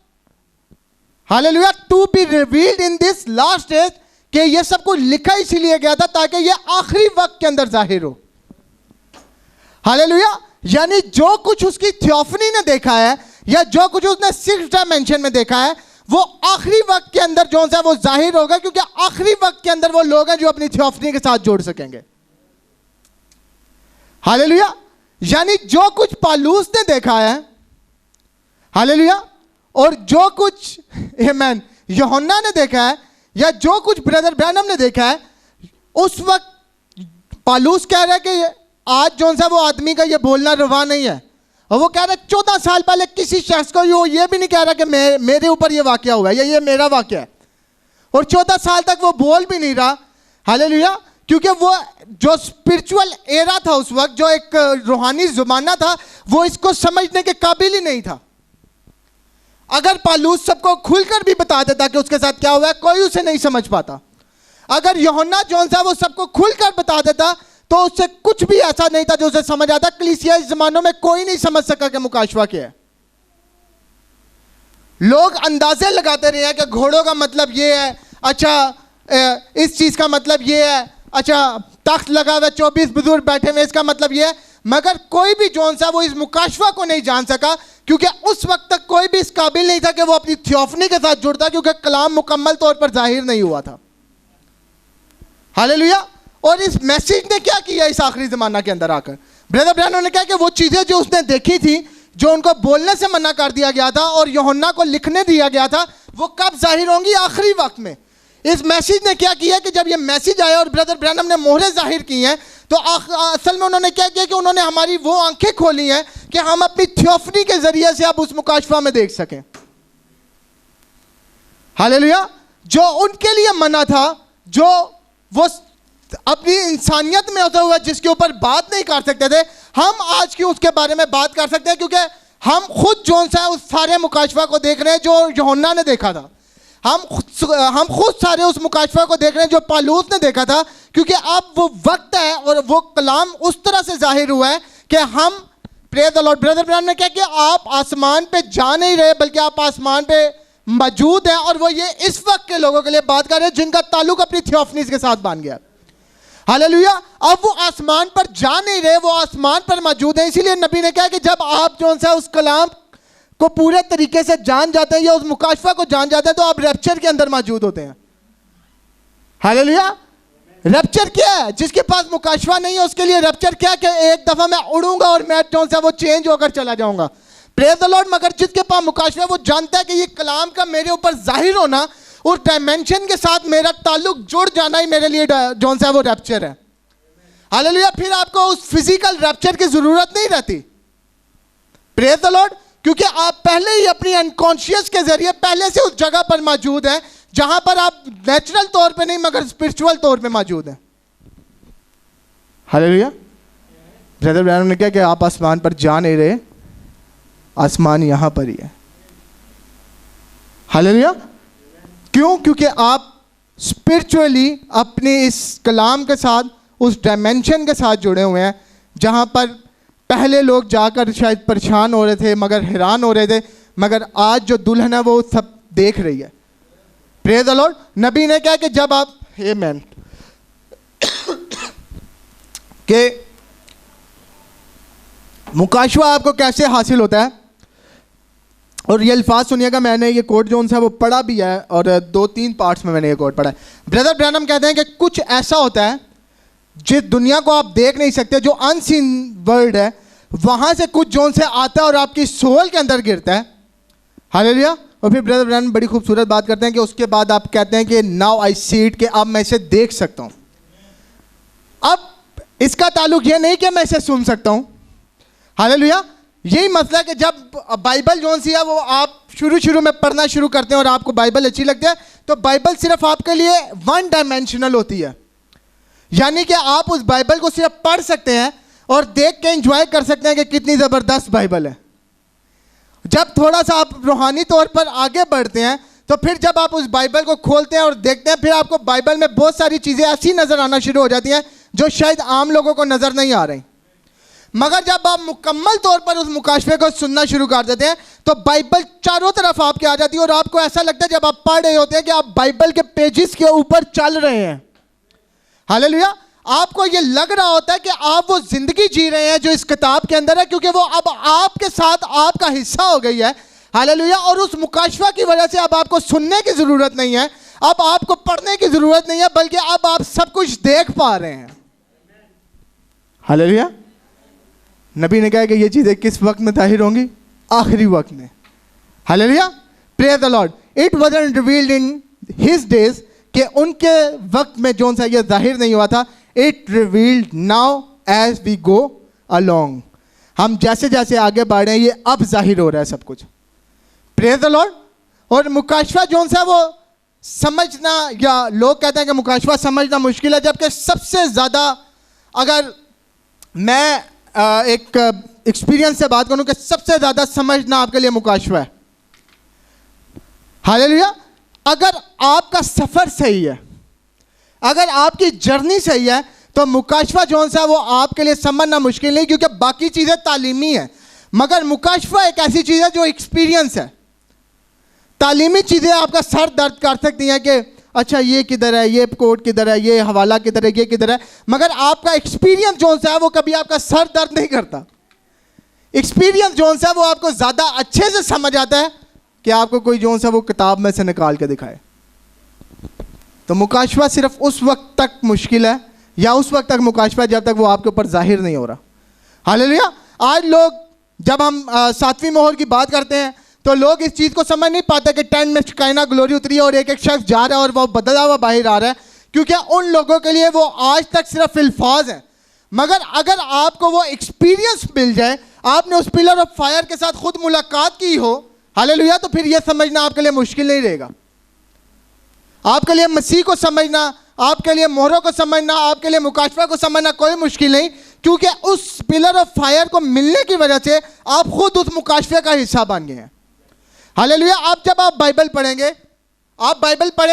Hallelujah. To be revealed in this last age, कि ये सब कुछ लिखा इसीलिए गया था ताकि ये आखिरी वक्त के अंदर जाहिर हो। हालेलुया। यानी जो कुछ उसकी थियोफनी ने देखा है या जो कुछ उसने 6 डायमेंशन में देखा है वो आखिरी वक्त के अंदर जो सा वो जाहिर होगा, क्योंकि आखिरी वक्त के अंदर वो लोग हैं जो अपनी थियोफनी के साथ जोड़ सकेंगे। हालेलुया। यानी जो कुछ पालूस ने देखा है, हालेलुया, और जो कुछ आमीन यूहन्ना ने देखा है या जो कुछ ब्रदर ब्रैनम ने देखा है, उस वक्त पालूस कह रहा है कि आज जो सा वो आदमी का ये बोलना रवा नहीं है, और वो कह रहा है 14 साल पहले किसी शख्स को ये भी नहीं कह रहा कि मेरे ऊपर ये वाकया हुआ है या ये मेरा वाकया है, और 14 साल तक वो बोल भी नहीं रहा। हालेलुया। क्योंकि वो जो स्पिरिचुअल एरा था उस वक्त, जो एक रूहानी ज़माना था, वो इसको समझने के काबिल ही नहीं था। अगर पालूस सबको खुलकर भी बता देता कि उसके साथ क्या हुआ है, कोई उसे नहीं समझ पाता। अगर यूहन्ना जौन सा वो सबको खुलकर बता देता तो उससे कुछ भी ऐसा नहीं था जो उसे समझ आता। कलीसिया इस जमानों में कोई नहीं समझ सका कि मुकाशवा क्या है। लोग अंदाजे लगाते रहे हैं कि घोड़ों का मतलब ये है, अच्छा इस चीज का मतलब ये है, अच्छा तख्त लगा हुआ 24 बुजुर्ग बैठे हुए इसका मतलब ये है, मगर कोई भी जौन सा वो इस मुकाशवा को नहीं जान सका, क्योंकि उस वक्त तक कोई भी इस काबिल नहीं था कि वो अपनी थियोफनी के साथ जुड़ता, क्योंकि कलाम मुकम्मल तौर पर जाहिर नहीं हुआ था। हालेलुया। और इस मैसेज ने क्या किया इस आखिरी ज़माना के अंदर आकर, ब्रदर ब्रैनम ने कहा कि वो चीज़ें जो उसने देखी थी, जो उनको बोलने से मना कर दिया गया था और यूहन्ना को लिखने दिया गया था, वो कब जाहिर होंगी? आखिरी वक्त में। इस मैसेज ने क्या किया कि जब ये मैसेज आया और ब्रदर ब्रैनम ने मोहरें जाहिर की हैं, तो असल में उन्होंने क्या किया कि उन्होंने हमारी वो आंखें खोली हैं कि हम अपनी थियोफनी के जरिए से अब उस मुकाशफा में देख सकें। हालेलुया। जो उनके लिए मना था, जो वो अपनी इंसानियत में होता हुआ जिसके ऊपर बात नहीं कर सकते थे, हम आज क्यों उसके बारे में बात कर सकते हैं? क्योंकि हम खुद जोन सा उस सारे मुकाशफा को देख रहे हैं जो यूहन्ना ने देखा था। हम खुद सारे उस मुकाशफा को देख रहे हैं जो पालूस ने देखा था, क्योंकि अब वो वक्त है और वो कलाम उस तरह से जाहिर हुआ है कि हम praise the Lord. Brother Branham ने कहा कि आप आसमान पे जा नहीं रहे बल्कि आप आसमान पे मौजूद हैं, और वो ये इस वक्त के लोगों के लिए बात कर रहे हैं जिनका ताल्लुक अपनी थियोफनीज के साथ बन गया। हालेलुया। अब वो आसमान पर जा नहीं रहे, वो आसमान पर मौजूद है। इसीलिए नबी ने कहा कि जब आप जो सा उस कलाम को पूरे तरीके से जान जाते हैं या उस मुकाशफा को जान जाते हैं, तो आप रैप्चर के अंदर मौजूद होते हैं। हालेलुया। रैप्चर क्या है? जिसके पास मुकाशफा नहीं है उसके लिए रैप्चर क्या है कि एक दफा मैं उड़ूंगा और मैं जो सा वो चेंज होकर चला जाऊंगा। Praise the Lord. मगर जिसके पास मुकाशफा है वो जानता है कि ये कलाम का मेरे ऊपर जाहिर होना, उस डायमेंशन के साथ मेरा ताल्लुक जुड़ जाना ही मेरे लिए जौन सा वो रैप्चर है। हालेलुया। फिर आपको उस फिजिकल रैप्चर की जरूरत नहीं रहती। Praise the Lord. क्योंकि आप पहले ही अपनी अनकॉन्शियस के जरिए पहले से उस जगह पर मौजूद हैं जहां पर आप नेचुरल तौर पे नहीं मगर स्पिरिचुअल तौर पे मौजूद हैं। हालेलुया। ब्रदर ब्रैनम ने कहा कि आप आसमान पर जा नहीं रहे, आसमान यहां पर ही है। हालेलुया। क्यों? क्योंकि आप स्पिरिचुअली अपने इस कलाम के साथ उस डायमेंशन के साथ जुड़े हुए हैं जहां पर पहले लोग जाकर शायद परेशान हो रहे थे मगर हैरान हो रहे थे, मगर आज जो दुल्हन है वो सब देख रही है। Praise the Lord. नबी ने कहा कि जब आप आमीन के मुकाशवा आपको कैसे हासिल होता है, और ये अल्फाज सुनिएगा। मैंने ये कोट जो उनसे वो पढ़ा भी है और 2-3 पार्ट्स में मैंने ये कोट पढ़ा है। ब्रदर ब्रैनम कहते हैं कि कुछ ऐसा होता है जिस दुनिया को आप देख नहीं सकते, जो अनसीन वर्ल्ड है, वहां से कुछ जोन से आता है और आपकी सोल के अंदर गिरता है। हालेलुया। और फिर ब्रदर ब्रैनम बड़ी खूबसूरत बात करते हैं कि उसके बाद आप कहते हैं कि नाउ आई सी इट, कि अब मैं इसे देख सकता हूं। अब इसका ताल्लुक ये नहीं कि मैं इसे सुन सकता हूं। हालेलुया। यही मसला है कि जब बाइबल जोन सी है वो आप शुरू में पढ़ना शुरू करते हैं और आपको बाइबल अच्छी लगती है, तो बाइबल सिर्फ आपके लिए 1 डायमेंशनल होती है। यानी कि आप उस बाइबल को सिर्फ पढ़ सकते हैं और देख के एंजॉय कर सकते हैं कि कितनी ज़बरदस्त बाइबल है। जब थोड़ा सा आप रूहानी तौर पर आगे बढ़ते हैं, तो फिर जब आप उस बाइबल को खोलते हैं और देखते हैं, फिर आपको बाइबल में बहुत सारी चीज़ें ऐसी नज़र आना शुरू हो जाती हैं जो शायद आम लोगों को नज़र नहीं आ रही। मगर जब आप मुकम्मल तौर पर उस मुकाशफे को सुनना शुरू कर देते हैं तो बाइबल चारों तरफ आपके आ जाती है और आपको ऐसा लगता है जब आप पढ़ रहे होते हैं कि आप बाइबल के पेजेस के ऊपर चल रहे हैं। हालेलुया। आपको ये लग रहा होता है कि आप वो जिंदगी जी रहे हैं जो इस किताब के अंदर है, क्योंकि वो अब आपके साथ आपका हिस्सा हो गई है। हालेलुया। और उस मुकाशफा की वजह से अब आपको सुनने की ज़रूरत नहीं है, अब आपको पढ़ने की ज़रूरत नहीं है, बल्कि अब आप सब कुछ देख पा रहे हैं। हालेलुया। नबी ने कहा कि ये चीज़ें किस वक्त में जाहिर होंगी? आखिरी वक्त में। Hallelujah. Praise the Lord. It wasn't revealed in his days, कि उनके वक्त में जो सा ये जाहिर नहीं हुआ था। It revealed now as we go along. हम जैसे जैसे आगे बढ़ रहे हैं ये अब जाहिर हो रहा है सब कुछ। Praise the Lord. और मुकाशफा जो सा वो समझना, या लोग कहते हैं कि मुकाशफा समझना मुश्किल है, जबकि सबसे ज़्यादा अगर मैं एक एक्सपीरियंस से बात करूं कि सबसे ज़्यादा समझना आपके लिए मुकाशफा है। हालेलुया। अगर आपका सफ़र सही है, अगर आपकी जर्नी सही है, तो मुकाशफा जो सा वो आपके लिए समझना मुश्किल नहीं, क्योंकि बाकी चीज़ें तालीमी है, मगर मुकाशफा एक ऐसी चीज़ है जो एक्सपीरियंस है। तालीमी चीज़ें आपका सर दर्द कर सकती हैं कि अच्छा ये किधर है, ये कोड किधर है, ये हवाला किधर है, ये किधर है, मगर आपका एक्सपीरियंस जो सा है वो कभी आपका सर दर्द नहीं करता। एक्सपीरियंस जो सा वो आपको ज़्यादा अच्छे से समझ आता है कि आपको कोई जो सा वो किताब में से निकाल के दिखाए। तो मुकाशफा सिर्फ उस वक्त तक मुश्किल है, या उस वक्त तक मुकाशफा जब तक वो आपके ऊपर जाहिर नहीं हो रहा। हालेलुया। आज लोग जब हम 7वीं मोहर की बात करते हैं तो लोग इस चीज़ को समझ नहीं पाते कि टेंट में शिकायना ग्लोरी उतरी है और एक एक शख्स जा रहा है और वो बदला हुआ बाहर आ रहा है, क्योंकि उन लोगों के लिए वो आज तक सिर्फ अल्फाज हैं। मगर अगर आपको वो एक्सपीरियंस मिल जाए, आपने उस पिलर ऑफ फायर के साथ खुद मुलाकात की हो, हालेलुया, तो फिर ये समझना आपके लिए मुश्किल नहीं रहेगा। आपके लिए मसीह को समझना, आपके लिए मोहरों को समझना, आपके लिए मुकाशफा को समझना कोई मुश्किल नहीं, क्योंकि उस पिलर ऑफ फायर को मिलने की वजह से आप खुद उस मुकाशफे का हिस्सा बन गए हैं। हालेलुया। आप जब आप बाइबल पढ़ेंगे, आप बाइबल पढ़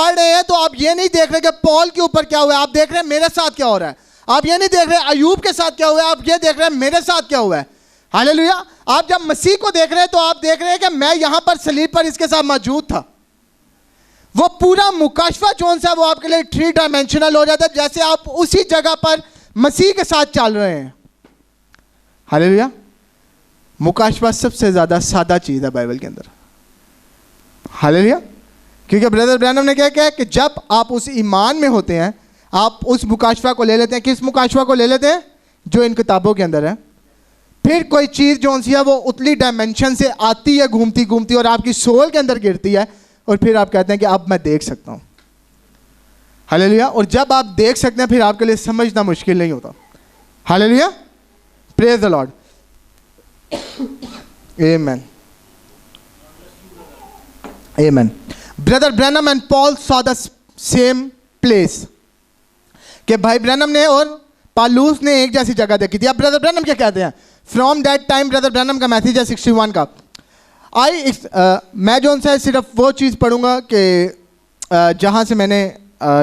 रहे हैं तो आप ये नहीं देख रहे कि पॉल के ऊपर क्या हुआ है, आप देख रहे हैं मेरे साथ क्या हो रहा है। आप ये नहीं देख रहे अयूब के साथ क्या हुआ है, आप ये देख रहे हैं मेरे साथ क्या हुआ है। हालेलुया। आप जब मसीह को देख रहे हैं तो आप देख रहे हैं कि मैं यहां पर सलीब पर इसके साथ मौजूद था। वो पूरा मुकाशफा जो सा वो आपके लिए 3 डायमेंशनल हो जाता है, जैसे आप उसी जगह पर मसीह के साथ चल रहे हैं। हालेलुया। मुकाशफा सबसे ज़्यादा सादा चीज़ है बाइबल के अंदर। हालेलुया। क्योंकि ब्रदर ब्रैनम ने क्या किया कि जब आप उस ईमान में होते हैं, आप उस मुकाशफा को ले लेते हैं। किस मुकाशफा को ले लेते हैं? जो इन किताबों के अंदर है। फिर कोई चीज़ जो सी है वो उतली डायमेंशन से आती है घूमती घूमती और आपकी सोल के अंदर गिरती है, और फिर आप कहते हैं कि अब मैं देख सकता हूँ। हालेलुया। और जब आप देख सकते हैं फिर आपके लिए समझना मुश्किल नहीं होता। Hallelujah. Praise the Lord. Amen. Amen. Brother Branham and Paul saw the same place. कि भाई ब्रैनम ने और पालूस ने एक जैसी जगह देखी थी। अब ब्रदर ब्रैनम क्या कहते हैं? From that time, brother Branham का मैसेज है 61 का। मैं जो उनसे सिर्फ वो चीज़ पढ़ूंगा कि जहाँ से मैंने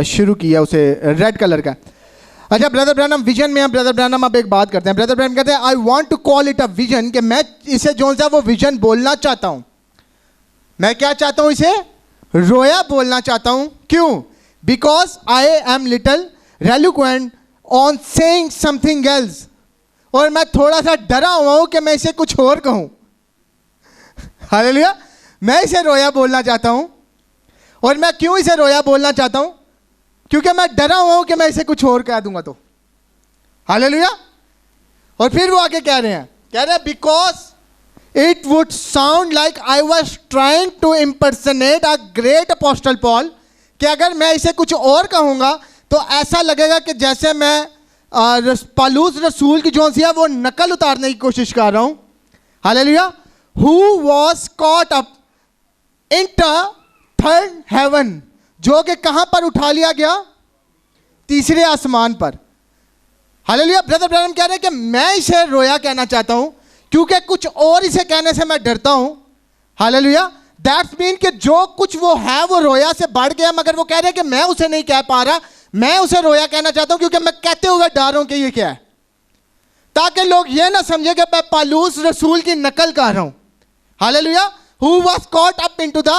शुरू किया, उसे रेड कलर का। अच्छा, ब्रदर ब्रैनम विजन में, ब्रदर ब्रैनम अब एक बात करते हैं। ब्रदर ब्रैनम कहते हैं I want to call it a vision, कि मैं इसे जो सा वो विजन बोलना चाहता हूँ। मैं क्या चाहता हूँ? इसे रोया बोलना चाहता हूँ। क्यों? Because I am little reluctant on saying something else, और मैं थोड़ा सा डरा हुआ हूँ कि मैं इसे कुछ और कहूँ। हालेलुया। मैं इसे रोया बोलना चाहता हूँ। और मैं क्यों इसे रोया बोलना चाहता हूँ? क्योंकि मैं डरा हुआ हूं कि मैं इसे कुछ और कह दूंगा तो। हालेलुया। और फिर वो आगे कह रहे हैं because it would sound like I was trying to impersonate a great apostle Paul, कि अगर मैं इसे कुछ और कहूंगा तो ऐसा लगेगा कि जैसे मैं पालूस रसूल की जो सी है वो नकल उतारने की कोशिश कर रहा हूं। Hallelujah. Who was caught up into third heaven, जो कि कहां पर उठा लिया गया? तीसरे आसमान पर। हालेलुया। ब्रदर ब्रैनम कह रहे हैं कि मैं इसे रोया कहना चाहता हूं क्योंकि कुछ और इसे कहने से मैं डरता हूं। हालेलुया। दैट्स मीन कि जो कुछ वो है वो रोया से बढ़ गया, मगर वो कह रहे हैं कि मैं उसे नहीं कह पा रहा, मैं उसे रोया कहना चाहता हूं क्योंकि मैं कहते हुए डर रहा हूं कि ये क्या है। ताकि लोग ये ना समझे कि मैं पालूस रसूल की नकल कर रहा हूं। Hallelujah. Who was caught up into the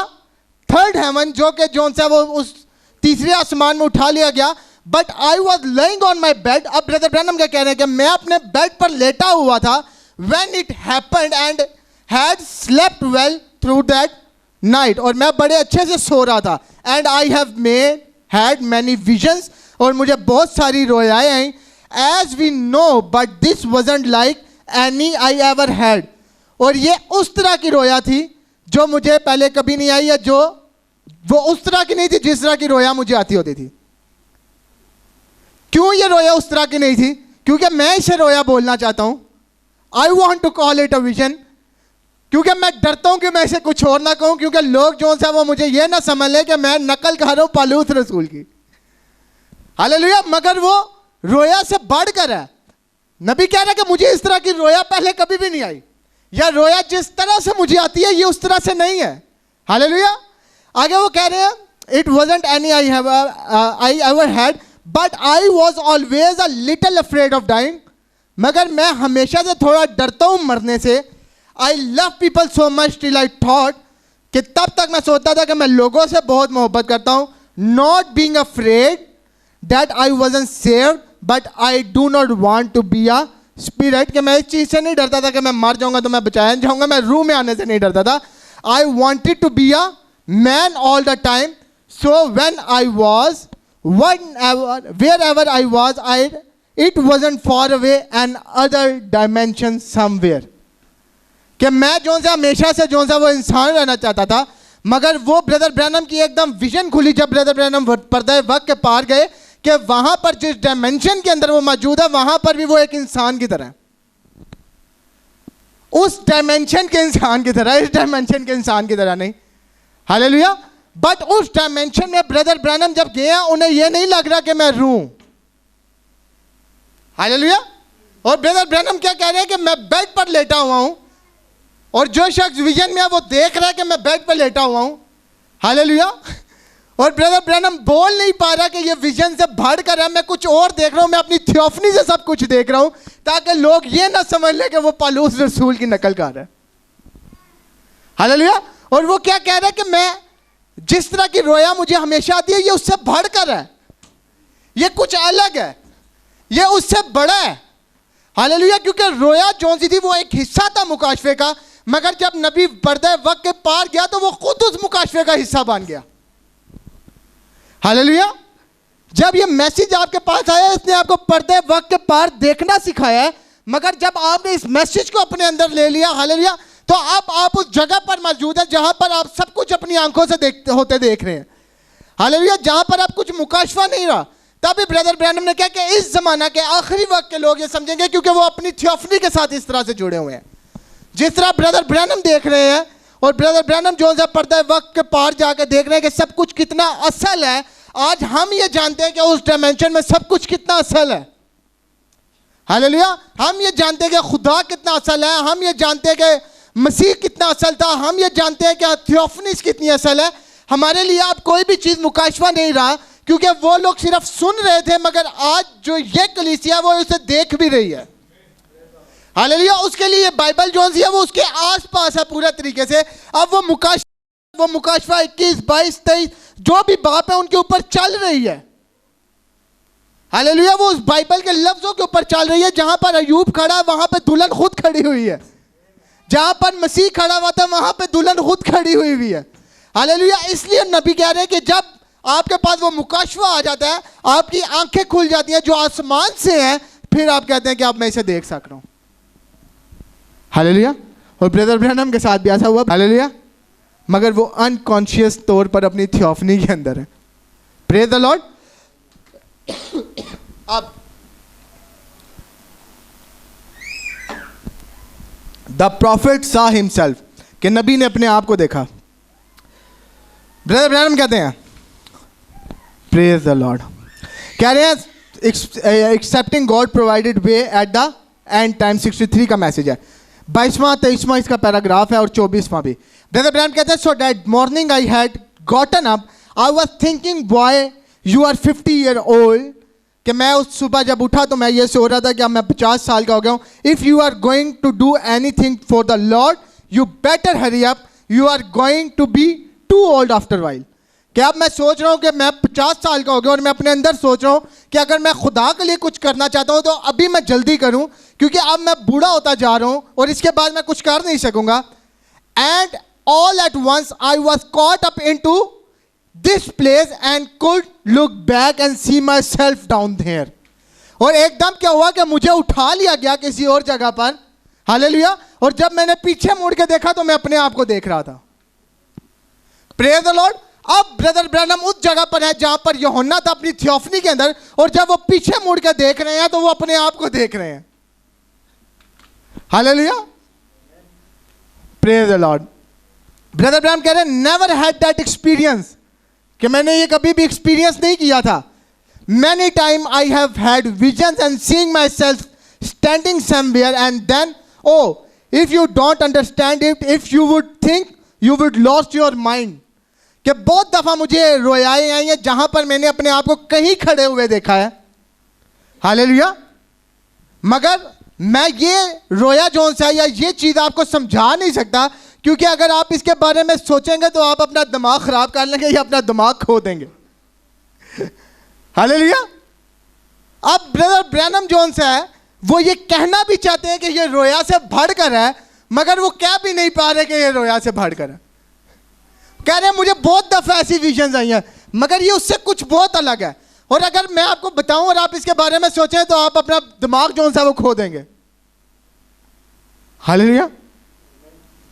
third heaven, जो कि जोन सा वो उस तीसरे आसमान में उठा लिया गया। But I was laying on my bed. अब ब्रदर ब्रैनम क्या कह रहे हैं कि मैं अपने बेड पर लेटा हुआ था। When it happened and had slept well through that night, और मैं बड़े अच्छे से सो रहा था। And I have made had many visions, और मुझे बहुत सारी रोयाएं आई। As we know but this wasn't like any I ever had, और ये उस तरह की रोया थी जो मुझे पहले कभी नहीं आई, या जो वो उस तरह की नहीं थी जिस तरह की रोया मुझे आती होती थी। क्यों ये रोया उस तरह की नहीं थी? क्योंकि मैं इसे रोया बोलना चाहता हूं। I want to call it a vision, क्योंकि मैं डरता हूं कि मैं इसे कुछ और ना कहूं, क्योंकि लोग जो सा वो मुझे ये ना समझ ले कि मैं नकल कर रहा हूं पालूस रसूल की। हालेलुया। मगर वो रोया से बढ़कर है। नबी कह रहा है कि मुझे इस तरह की रोया पहले कभी भी नहीं आई, या रोया जिस तरह से मुझे आती है ये उस तरह से नहीं है। हालेलुया। आगे वो कह रहे हैं it wasn't any I ever had but I was always a little afraid of dying, मगर मैं हमेशा से थोड़ा डरता हूं मरने से। I love people so much till I thought, कि तब तक मैं सोचता था कि मैं लोगों से बहुत मोहब्बत करता हूं। Not being afraid that I wasn't saved but I do not want to be a spirit, कि मैं इस चीज से नहीं डरता था कि मैं मर जाऊंगा तो मैं बचाया जाऊंगा। मैं रूह में आने से नहीं डरता था। I wanted to be a man all the time, so when I was wherever I was, it wasn't far away and other dimension somewhere, कि मैं जो सा हमेशा से जो सा वो इंसान रहना चाहता था। मगर वो ब्रदर ब्रैनम की एकदम विजन खुली जब ब्रदर ब्रैनम पर्दे वक्त के पार गए, कि वहां पर जिस डायमेंशन के अंदर वो मौजूद है वहां पर भी वो एक इंसान की तरह, उस डायमेंशन के इंसान की तरह, इस डायमेंशन के इंसान की तरह नहीं। हालेलुया। बट उस डायमेंशन में ब्रदर ब्रैनम जब गया उन्हें यह नहीं लग रहा कि मैं रूं। हालेलुया। और ब्रदर ब्रैनम क्या कह रहे हैं कि मैं बेड पर लेटा हुआ हूं, और जो शख्स विजन में है वो देख रहा है कि मैं बेड पर लेटा हुआ हूं। हालेलुया। और ब्रदर ब्रैनम बोल नहीं पा रहा कि ये विजन से बढ़ कर है, मैं कुछ और देख रहा हूं, मैं अपनी थियोफनी से सब कुछ देख रहा हूं, ताकि लोग ये ना समझ ले कि वो पालूस रसूल की नकल कर रहा है। हालेलुया। और वो क्या कह रहा है कि मैं जिस तरह की रोया मुझे हमेशा आती है ये उससे बढ़कर है, ये कुछ अलग है, ये उससे बड़ा है। हालेलुया। क्योंकि रोया जौन सी थी वो एक हिस्सा था मुकाशफे का, मगर जब नबी पर्दे वक्त के पार गया तो वो खुद उस मुकाशफे का हिस्सा बन गया। हालेलुया। जब ये मैसेज आपके पास आया इसने आपको पर्दे वक्त के पार देखना सिखाया है, मगर जब आपने इस मैसेज को अपने अंदर ले लिया, हालेलुया, तो अब आप उस जगह पर मौजूद है जहां पर आप सब कुछ अपनी आंखों से देख रहे हैं। हालेलुया। जहां पर आप कुछ मुकाशफा नहीं रहा। तभी ब्रदर ब्रैनम ने कहा कि इस जमाना के आखिरी वक्त के लोग ये समझेंगे, क्योंकि वो अपनी थियोफनी के साथ इस तरह से जुड़े हुए हैं जिस तरह ब्रदर ब्रैनम देख रहे हैं। और ब्रदर ब्रैनम जो है पर्दे वक्त के पार जाकर देख रहे हैं कि सब कुछ कितना असल है। आज हम ये जानते हैं कि उस डायमेंशन में सब कुछ कितना असल है। हालेलुया। हम ये जानते हैं कि खुदा कितना असल है, हम ये जानते हैं कि मसीह कितना असल था, हम ये जानते हैं कि थियोफनीस कितनी असल है। हमारे लिए अब कोई भी चीज़ मुकाशफा नहीं रहा, क्योंकि वो लोग सिर्फ सुन रहे थे, मगर आज जो ये कलीसिया वो उसे देख भी रही है। हालेलुया। उसके लिए बाइबल जो है वो उसके आसपास है पूरे तरीके से। अब वो मुकाशफा 21, 22, 23 जो भी बाप है उनके ऊपर चल रही है। हालेलुया। वो उस बाइबल के लफ्जों के ऊपर चल रही है। जहां पर अयूब खड़ा है वहां पर दुल्हन खुद खड़ी हुई है, जहां पर मसीह खड़ा हुआ था वहां पे दुल्हन खुद खड़ी हुई है। हालेलुया। इसलिए नबी कह रहे हैं कि जब आपके पास वो मुकाशफा आ जाता है, आपकी आंखें खुल जाती हैं जो आसमान से हैं, फिर आप कहते हैं कि अब मैं इसे देख सक रहा हूं। हालेलुया। और ब्रदर ब्रैनम के साथ भी ऐसा हुआ। हालेलुया। मगर वो अनकॉन्शियस तौर पर अपनी थियोफनी के अंदर है। Praise the Lord. अब द प्रॉफिट सा हिमसेल्फ, कि नबी ने अपने आप को देखा। ब्रदर ब्रैनम कहते हैं प्रेज द लॉर्ड, कह रहे हैं accepting God provided way at the end time. 63 का मैसेज है, 22वां 23वां इसका पैराग्राफ है और 24वां भी। ब्रदर ब्रैनम कहते हैं so that morning I had gotten up, I was thinking boy you are 50 year old, कि मैं उस सुबह जब उठा तो मैं ये सोच रहा था कि अब मैं 50 साल का हो गया हूँ. If you are going to do anything for the Lord you better hurry up, you are going to be too old after while. कि अब मैं सोच रहा हूँ कि मैं 50 साल का हो गया और मैं अपने अंदर सोच रहा हूँ कि अगर मैं खुदा के लिए कुछ करना चाहता हूँ तो अभी मैं जल्दी करूँ, क्योंकि अब मैं बूढ़ा होता जा रहा हूँ और इसके बाद मैं कुछ कर नहीं सकूँगा. And all at once I was caught up into this place and could look back and see myself down there. और एकदम क्या हुआ कि मुझे उठा लिया गया किसी और जगह पर. हालेलुया. और जब मैंने पीछे मुड़ के देखा तो मैं अपने आप को देख रहा था. Praise the Lord. अब ब्रदर ब्रैनम उस जगह पर है जहां पर यूहन्ना था अपनी थियोफनी के अंदर, और जब वो पीछे मुड़ के देख रहे हैं तो वो अपने आप को देख रहे हैं. Hallelujah. Praise the Lord. Brother Branham कह रहे हैं नेवर हैड दैट एक्सपीरियंस, कि मैंने ये कभी भी एक्सपीरियंस नहीं किया था. Many time I have had visions and seeing myself standing somewhere and then oh if you don't understand it, if you would think you would lost your mind. कि बहुत दफा मुझे रोयाएं आई हैं जहां पर मैंने अपने आप को कहीं खड़े हुए देखा है. हालेलुया. मगर मैं ये रोया जोन से या ये चीज आपको समझा नहीं सकता, क्योंकि अगर आप इसके बारे में सोचेंगे तो आप अपना दिमाग खराब कर लेंगे या अपना दिमाग खो देंगे. हालेलुया. अब ब्रदर ब्रैनम जोन से है वो ये कहना भी चाहते हैं कि ये रोया से बढ़कर है, मगर वो कह भी नहीं पा रहे कि ये रोया से बढ़कर है. कह रहे हैं मुझे बहुत दफा ऐसी विजन्स आई हैं, मगर ये उससे कुछ बहुत अलग है. और अगर मैं आपको बताऊं और आप इसके बारे में सोचें तो आप अपना दिमाग जो सा वो खो देंगे. हालेलुया.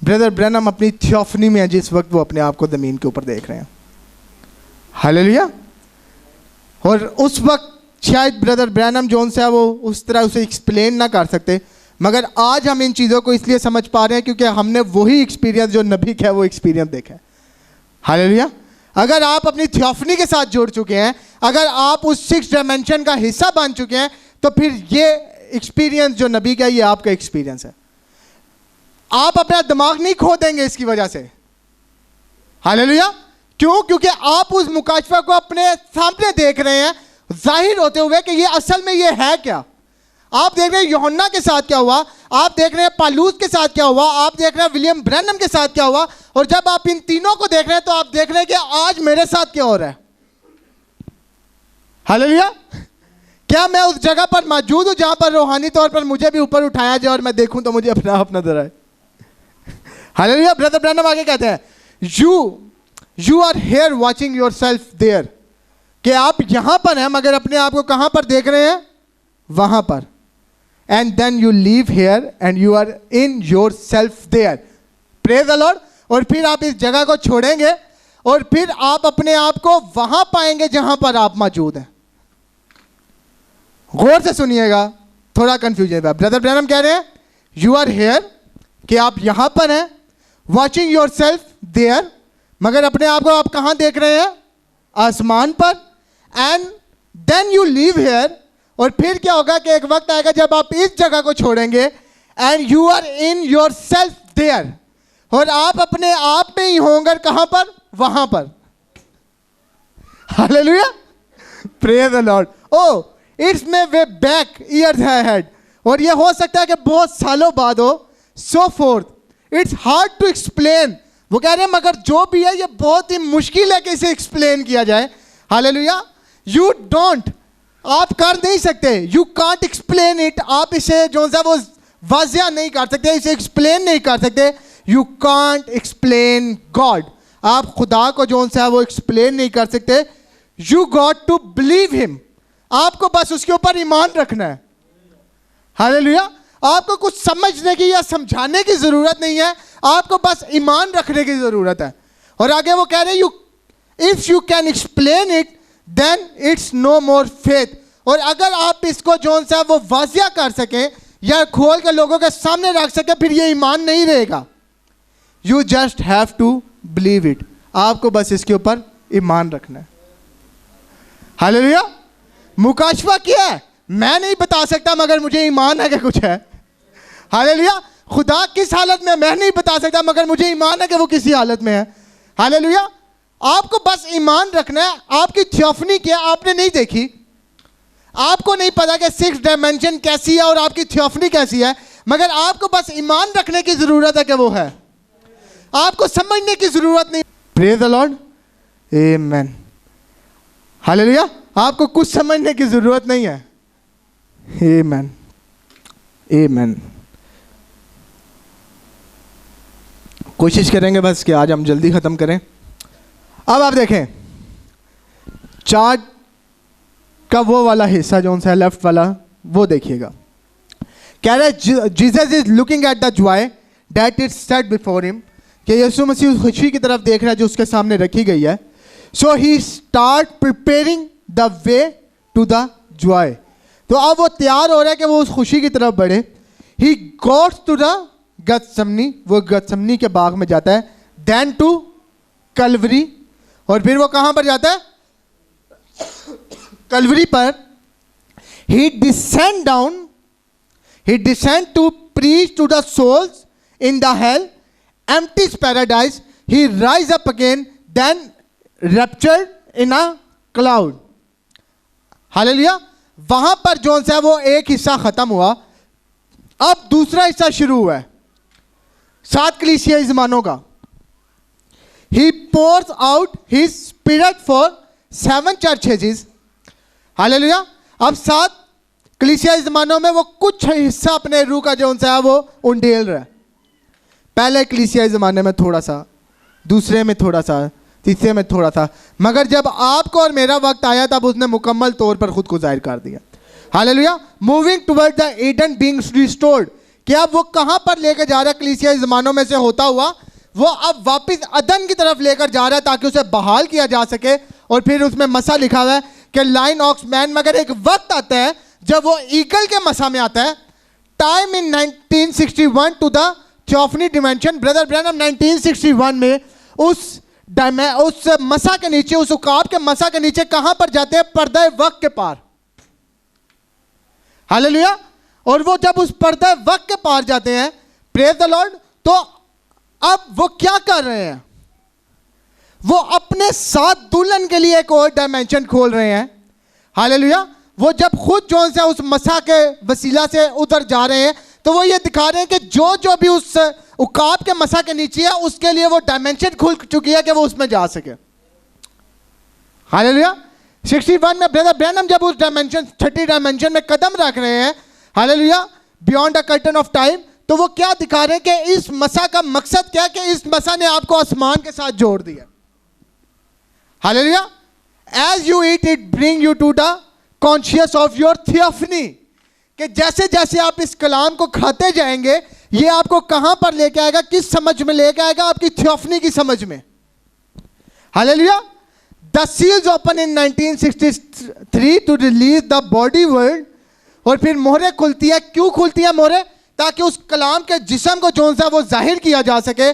ब्रदर ब्रैनम अपनी थियोफनी में है जिस वक्त वो अपने आप को जमीन के ऊपर देख रहे हैं. हालेलुया. और उस वक्त शायद ब्रदर ब्रैनम जोन से वो उस तरह उसे एक्सप्लेन ना कर सकते, मगर आज हम इन चीज़ों को इसलिए समझ पा रहे हैं क्योंकि हमने वही एक्सपीरियंस जो नबी का है वो एक्सपीरियंस देखा है. हालेलुया. अगर आप अपनी थियोफनी के साथ जुड़ चुके हैं, अगर आप उस 6 डायमेंशन का हिस्सा बन चुके हैं, तो फिर ये एक्सपीरियंस जो नबी का ये आपका एक्सपीरियंस है. आप अपना दिमाग नहीं खो देंगे इसकी वजह से. हालेलुया. क्यों? क्योंकि आप उस मुकाशफा को अपने सामने देख रहे हैं जाहिर होते हुए कि ये असल में ये है क्या. आप देख रहे हैं यूहन्ना के साथ क्या हुआ, आप देख रहे हैं पालूस के साथ क्या हुआ, आप देख रहे हैं विलियम ब्रैनम के साथ क्या हुआ, और जब आप इन तीनों को देख रहे हैं तो आप देख रहे हैं कि आज मेरे साथ क्या हो रहा है. हालेलुया. क्या मैं उस जगह पर मौजूद हूं जहां पर रूहानी तौर पर मुझे भी ऊपर उठाया जाए और मैं देखूं तो मुझे अपना आप नजर आए. हालेलुया. ब्रदर ब्रैनम आगे कहते हैं you are here watching yourself there, कि आप यहां पर हैं मगर अपने आप को कहां पर देख रहे हैं? वहां पर. And then you leave here and you are in yourself there. Praise the Lord. और फिर आप इस जगह को छोड़ेंगे और फिर आप अपने आप को वहां पाएंगे जहां पर आप मौजूद हैं. गौर से सुनिएगा, थोड़ा कंफ्यूजन है. ब्रदर ब्रैनम कह रहे हैं यू आर हेयर, कि आप यहां पर हैं, वॉचिंग योर सेल्फ देयर, मगर अपने आप को आप कहां देख रहे हैं? आसमान पर. And then you leave here, और फिर क्या होगा कि एक वक्त आएगा जब आप इस जगह को छोड़ेंगे and you are in yourself there, और आप अपने आप में ही होंगे कहां पर? वहां पर. Hallelujah. Praise the Lord. Oh it's may way back years head, और ये हो सकता है कि बहुत सालों बाद हो. So fourth. It's hard to explain. वो कह रहे हैं मगर जो भी है ये बहुत ही मुश्किल है कि इसे एक्सप्लेन किया जाए. हालेलुया. यू डोंट, आप कर नहीं सकते. You can't explain it. आप इसे जो सा वो वाज़िया नहीं कर सकते, इसे एक्सप्लेन नहीं कर सकते. You can't explain God. आप खुदा को जो सा वो एक्सप्लेन नहीं कर सकते. You got to believe him. आपको बस उसके ऊपर ईमान रखना है. हालेलुया. आपको कुछ समझने की या समझाने की जरूरत नहीं है, आपको बस ईमान रखने की जरूरत है. और आगे वो कह रहे हैं you if you can explain it then it's no more faith. और अगर आप इसको जो सा वो वाजिया कर सकें या खोल के लोगों के सामने रख सकें, फिर ये ईमान नहीं रहेगा. You just have to believe it. आपको बस इसके ऊपर ईमान रखना है. हालेलुया. मुकाशफा क्या है मैं नहीं बता सकता, मगर मुझे ईमान है कि कुछ है. हालेलुया. खुदा किस हालत में मैं नहीं बता सकता, मगर मुझे ईमान है कि वो किसी हालत में है. हालेलुया. आपको बस ईमान रखना है. आपकी थियोफनी क्या आपने नहीं देखी. आपको नहीं पता कि 6 डायमेंशन कैसी है और आपकी थियोफनी कैसी है, मगर आपको बस ईमान रखने की जरूरत है कि वो है, आपको समझने की जरूरत नहीं। Praise the Lord, amen, hallelujah. आपको कुछ समझने की जरूरत नहीं है। आमेन, आमेन। कोशिश करेंगे बस कि आज हम जल्दी ख़त्म करें। अब आप देखें चार्ट का वो वाला हिस्सा जो सा लेफ्ट वाला, वो देखिएगा। कह रहे Jesus is looking at the Joy that is set before him, कि यीशु मसीह उस खुशी की तरफ देख रहा है जो उसके सामने रखी गई है। So he start preparing the way to the joy. तो अब वो तैयार हो रहा है कि वो उस खुशी की तरफ बढ़े। ही गोट्स टू द गत्समनी, वो गत्समनी के बाग में जाता है। देन टू कलवरी, और फिर वो कहां पर जाता है? कलवरी पर। He descend to preach to the souls in the hell, empties paradise, he rise up again, then raptured in a cloud. Hallelujah. वहां पर जो सा वो एक हिस्सा खत्म हुआ, अब दूसरा हिस्सा शुरू हुआ है 7 कलीसिया ज़मानों का। He pours out his spirit for 7 churches. Hallelujah. अब 7 कलीसिया ज़मानों में वो कुछ हिस्सा अपने रूह का जो सा है वो उंडेल रहा है। पहले कलीसिया ज़माने में थोड़ा सा, दूसरे में थोड़ा सा, तीसरे में थोड़ा सा, मगर जब आपको और मेरा वक्त आया तब उसने मुकम्मल तौर पर खुद को जाहिर कर दिया। Hallelujah. Moving toward the Eden being restored, कि अब वो कहां पर लेकर जा रहा है? कलीसिया ज़मानों में से होता हुआ वो अब वापस अदन की तरफ लेकर जा रहा है ताकि उसे बहाल किया जा सके। और फिर उसमें मसा लिखा हुआ है कि लाइन ऑक्स मैन, मगर एक वक्त आता है जब वो ईगल के मसा में आता है। Time in 1961 to the theophany dimension. ब्रदर ब्रैनम 1961 में उस मसा के नीचे, उस उकाब के मसा के नीचे कहां पर जाते हैं? पर्दा वक्त के पार। हालेलुया। और वो जब उस पर्दा वक्त के पार जाते हैं, प्रेज द लॉर्ड, तो अब वो क्या कर रहे हैं? वो अपने साथ दुल्हन के लिए एक और डायमेंशन खोल रहे हैं। हालेलुया। वो जब खुद जो से उस मसा के वसीला से उधर जा रहे हैं, तो वो ये दिखा रहे हैं कि जो भी उस उकाब के मसा के नीचे है, उसके लिए वो डायमेंशन खुल चुकी है कि वो उसमें जा सके। हालेलुया। 61 में ब्रदर ब्रैनम जब उस डायमेंशन, 6ठी डायमेंशन में कदम रख रहे हैं, hallelujah, beyond a curtain of time, तो वो क्या दिखा रहे हैं कि इस मसा का मकसद क्या है? कि इस मसा ने आपको आसमान के साथ जोड़ दिया। Hallelujah. As you eat it bring you to the conscious of your theophany, कि जैसे जैसे आप इस कलाम को खाते जाएंगे, ये आपको कहां पर लेके आएगा? किस समझ में लेके आएगा? आपकी थियोफनी की समझ में। Hallelujah. The seals open in 1963 to release the body world, और फिर मोहरें खुलती है। क्यों खुलती है मोहरें? ताकि उस कलाम के जिस्म को जो सा वो जाहिर किया जा सके।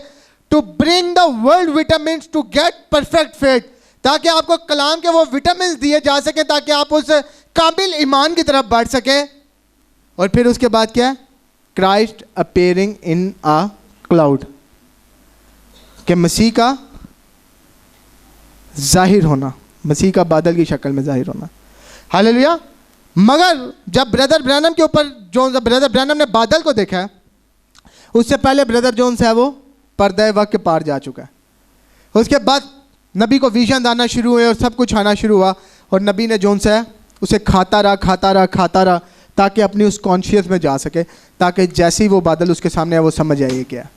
To bring the world vitamin to get perfect faith, ताकि आपको कलाम के वो विटामिन दिए जा सके ताकि आप उस काबिल ईमान की तरफ बढ़ सके। और फिर उसके बाद क्या है? Christ appearing in a cloud, कि मसीह का जाहिर होना, मसीह का बादल की शक्ल में जाहिर होना। हालेलुया। मगर जब ब्रदर ब्रैनम के ऊपर ब्रदर ब्रैनम ने बादल को देखा है, उससे पहले ब्रदर जोन्स है वो पर्दे वक्त के पार जा चुका है। उसके बाद नबी को विजन आना शुरू हुए और सब कुछ आना शुरू हुआ, और नबी ने जोन्स है उसे खाता रहा ताकि अपनी उस कॉन्शियस में जा सके, ताकि जैसे ही वो बादल उसके सामने है वो समझ आए क्या।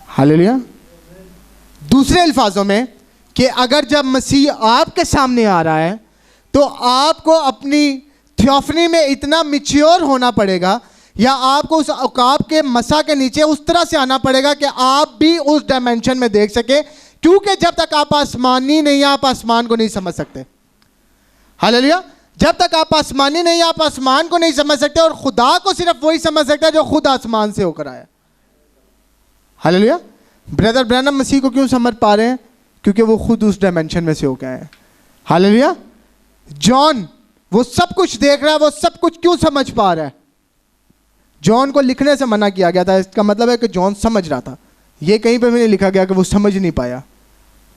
हालेलुया। दूसरे अल्फाजों में कि अगर जब मसीह आपके सामने आ रहा है तो आपको अपनी थियोफनी में इतना मैच्योर होना पड़ेगा, या आपको उस औकाब के मसा के नीचे उस तरह से आना पड़ेगा कि आप भी उस डायमेंशन में देख सके, क्योंकि जब तक आप आसमानी नहीं, आप आसमान को नहीं समझ सकते। हालेलुया। जब तक आप आसमानी नहीं, आप आसमान को नहीं समझ सकते, और खुदा को सिर्फ वही समझ सकता है जो खुद आसमान से होकर आया। हालेलुया। ब्रदर ब्रैनम मसीह को क्यों समझ पा रहे हैं? क्योंकि वो खुद उस डायमेंशन में से होकर आए हैं। हालेलुया। जॉन वो सब कुछ देख रहा है, वो सब कुछ क्यों समझ पा रहा है? जॉन को लिखने से मना किया गया था, इसका मतलब है कि जॉन समझ रहा था। ये कहीं पे भी नहीं लिखा गया कि वो समझ नहीं पाया।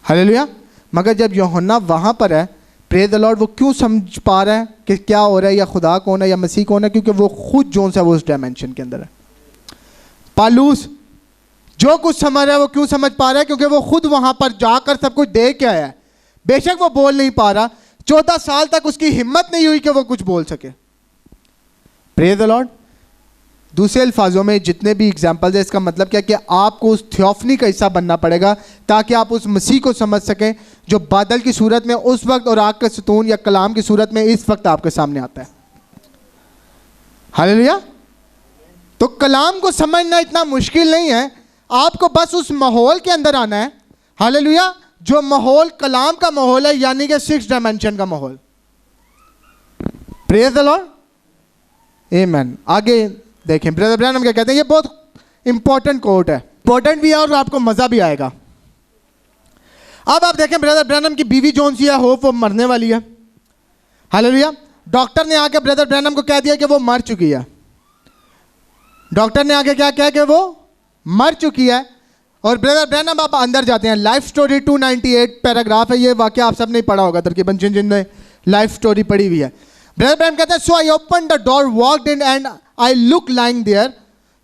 हालेलुया। मगर जब यूहन्ना वहां पर है, प्रेज द लॉर्ड। वो क्यों समझ पा रहा है कि क्या हो रहा है, या खुदा कौन है या मसीह कौन है? क्योंकि वो खुद जो सा वो उस डायमेंशन के अंदर है। पालूस जो कुछ समझ रहा है वो क्यों समझ पा रहा है? क्योंकि वो खुद वहां पर जाकर सब कुछ देख के आया है। बेशक वो बोल नहीं पा रहा, 14 साल तक उसकी हिम्मत नहीं हुई कि वो कुछ बोल सके। Praise the Lord. दूसरे अल्फाजों में जितने भी एग्जाम्पल्स है, इसका मतलब क्या कि आपको उस थियोफनी का हिस्सा बनना पड़ेगा ताकि आप उस मसीह को समझ सकें जो बादल की सूरत में उस वक्त और आग के सतून या कलाम की सूरत में इस वक्त आपके सामने आता है। हालेलुया। तो कलाम को समझना इतना मुश्किल नहीं है, आपको बस उस माहौल के अंदर आना है। हालेलुया। जो माहौल कलाम का माहौल है, यानी कि 6 डायमेंशन का माहौल। Praise the Lord. आमीन। आगे देखें ब्रदर ब्रैनम क्या कहते हैं। ये बहुत इंपॉर्टेंट कोट है, इंपॉर्टेंट भी है और आपको मजा भी आएगा। अब आप देखें ब्रदर ब्रैनम की बीवी जोन सी है, होप, वो मरने वाली है। हालेलुया। डॉक्टर ने आके ब्रदर ब्रैनम को कह दिया कि वो मर चुकी है। डॉक्टर ने आके क्या कहा कि वो मर चुकी है। और ब्रदर ब्रैनम आप अंदर जाते हैं, लाइफ स्टोरी 298 पैराग्राफ है। ये वाकया आप सब ने पढ़ा होगा तकरीबन, जिनने लाइफ स्टोरी पढ़ी हुई है। ब्रदर ब्रैनम कहते हैं, so I open the door, walked in and I look lying there,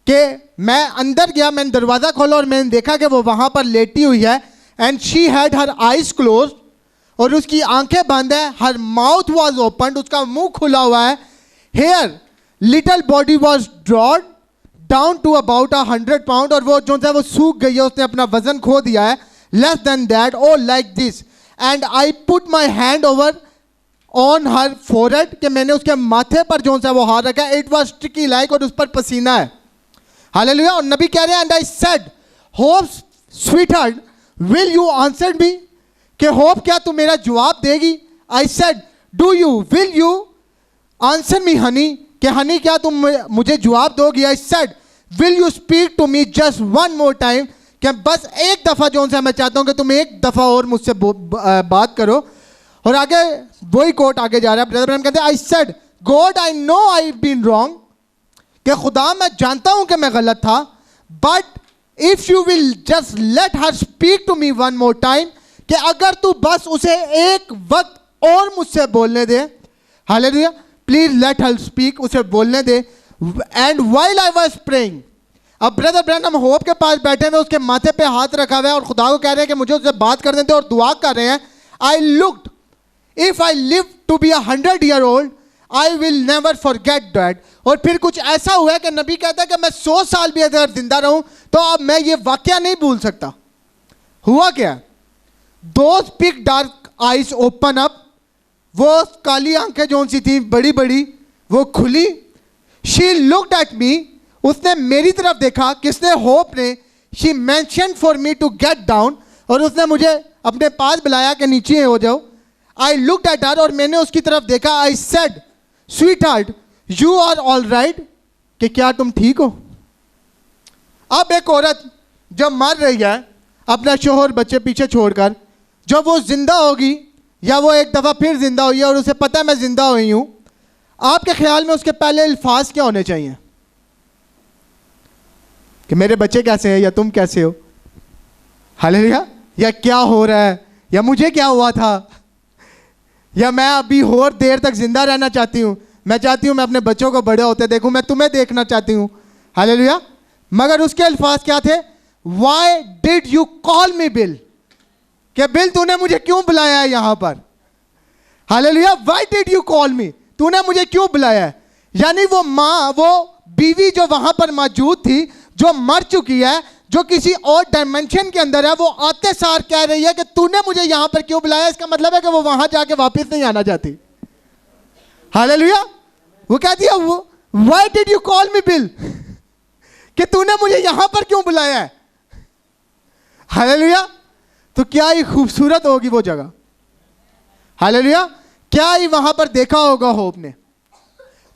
कि मैं अंदर गया, मैंने दरवाज़ा खोला और मैंने देखा कि वो वहाँ पर लेटी हुई है। And she had her eyes close, और उसकी आंखें बंद है। हर माउथ वॉज ओपन, उसका मुंह खुला हुआ है। Her little body was drawed down to about 100 pound, और वो जो है वो सूख गई है, उसने अपना वजन खो दिया है। Less than that, oh like this, and I put my hand over on her forehead, कि मैंने उसके माथे पर जो सा वो हाथ रखा है। इट वॉज स्टिकी लाइक, और उस पर पसीना है। हालेलुया। और नबी कह रहे हैं, and I said, Hope sweetheart will you answer me, कि होप क्या तू मेरा जवाब देगी? I said, do you, will you answer me honey, कि हनी क्या तुम मुझे जवाब दोगी? I said, will you speak to me just one more time, कि बस एक दफ़ा जो सा मैं चाहता हूँ कि तुम एक दफ़ा और मुझसे बात करो। और आगे वही कोट आगे जा रहा है। ब्रदर ब्रैनम कहते हैं, I said, God I know I been wrong, कि खुदा मैं जानता हूं कि मैं गलत था, but if you will just let her speak to me one more time, कि अगर तू बस उसे एक वक्त और मुझसे बोलने दे। Hallelujah. Please let her speak, उसे बोलने दे। And while I was praying, अब ब्रदर ब्रैनम होप के पास बैठे हुए, उसके माथे पे हाथ रखा हुआ है और खुदा को कह रहे हैं कि मुझे उससे बात करने दे, और दुआ कर रहे हैं। I looked, if I live to be 100 year old, I will never forget that. और फिर कुछ ऐसा हुआ है कि नबी कहता है कि मैं 100 साल भी अगर जिंदा रहूं तो अब मैं ये वाकया नहीं भूल सकता। हुआ क्या? Those big dark eyes open up, वो काली आंखें जो सी थी बड़ी बड़ी वो खुली। शी लुक्ड एट मी, उसने मेरी तरफ देखा। किसने? होप ने। She motioned for me to get down, और उसने मुझे अपने पास बुलाया कि नीचे हो जाओ। आई लुक्ड एट हर, और मैंने उसकी तरफ देखा। I said, sweetheart you are all right, कि क्या तुम ठीक हो? अब एक औरत जब मर रही है अपना शोहर बच्चे पीछे छोड़कर, जब वो जिंदा होगी या वो एक दफ़ा फिर जिंदा हुई है और उसे पता है मैं जिंदा हुई हूं, आपके ख्याल में उसके पहले अल्फाज क्या होने चाहिए? कि मेरे बच्चे कैसे हैं, या तुम कैसे हो? हालेलुया। या क्या हो रहा है, या मुझे क्या हुआ था, या मैं अभी और देर तक जिंदा रहना चाहती हूँ, मैं चाहती हूँ मैं अपने बच्चों को बड़े होते देखूँ, मैं तुम्हें देखना चाहती हूँ। हालेलुया। मगर उसके अल्फाज क्या थे? Why did you call me bill, कि बिल तूने मुझे क्यों बुलाया है यहाँ पर? Hallelujah. Why did you call मी, तूने मुझे क्यों बुलाया है? यानी वो माँ, वो बीवी जो वहां पर मौजूद थी, जो मर चुकी है, जो किसी और डायमेंशन के अंदर है, वो आते सार कह रही है कि तूने मुझे यहां पर क्यों बुलाया? इसका मतलब है कि वो वहां जाके वापस नहीं आना चाहती। हालेलुया। वो कहती है, वो why did you call me bill, कि तूने मुझे यहां पर क्यों बुलाया है? हालेलुया। तो क्या ही खूबसूरत होगी वो जगह। हालेलुया। क्या ही वहां पर देखा होगा होप ने।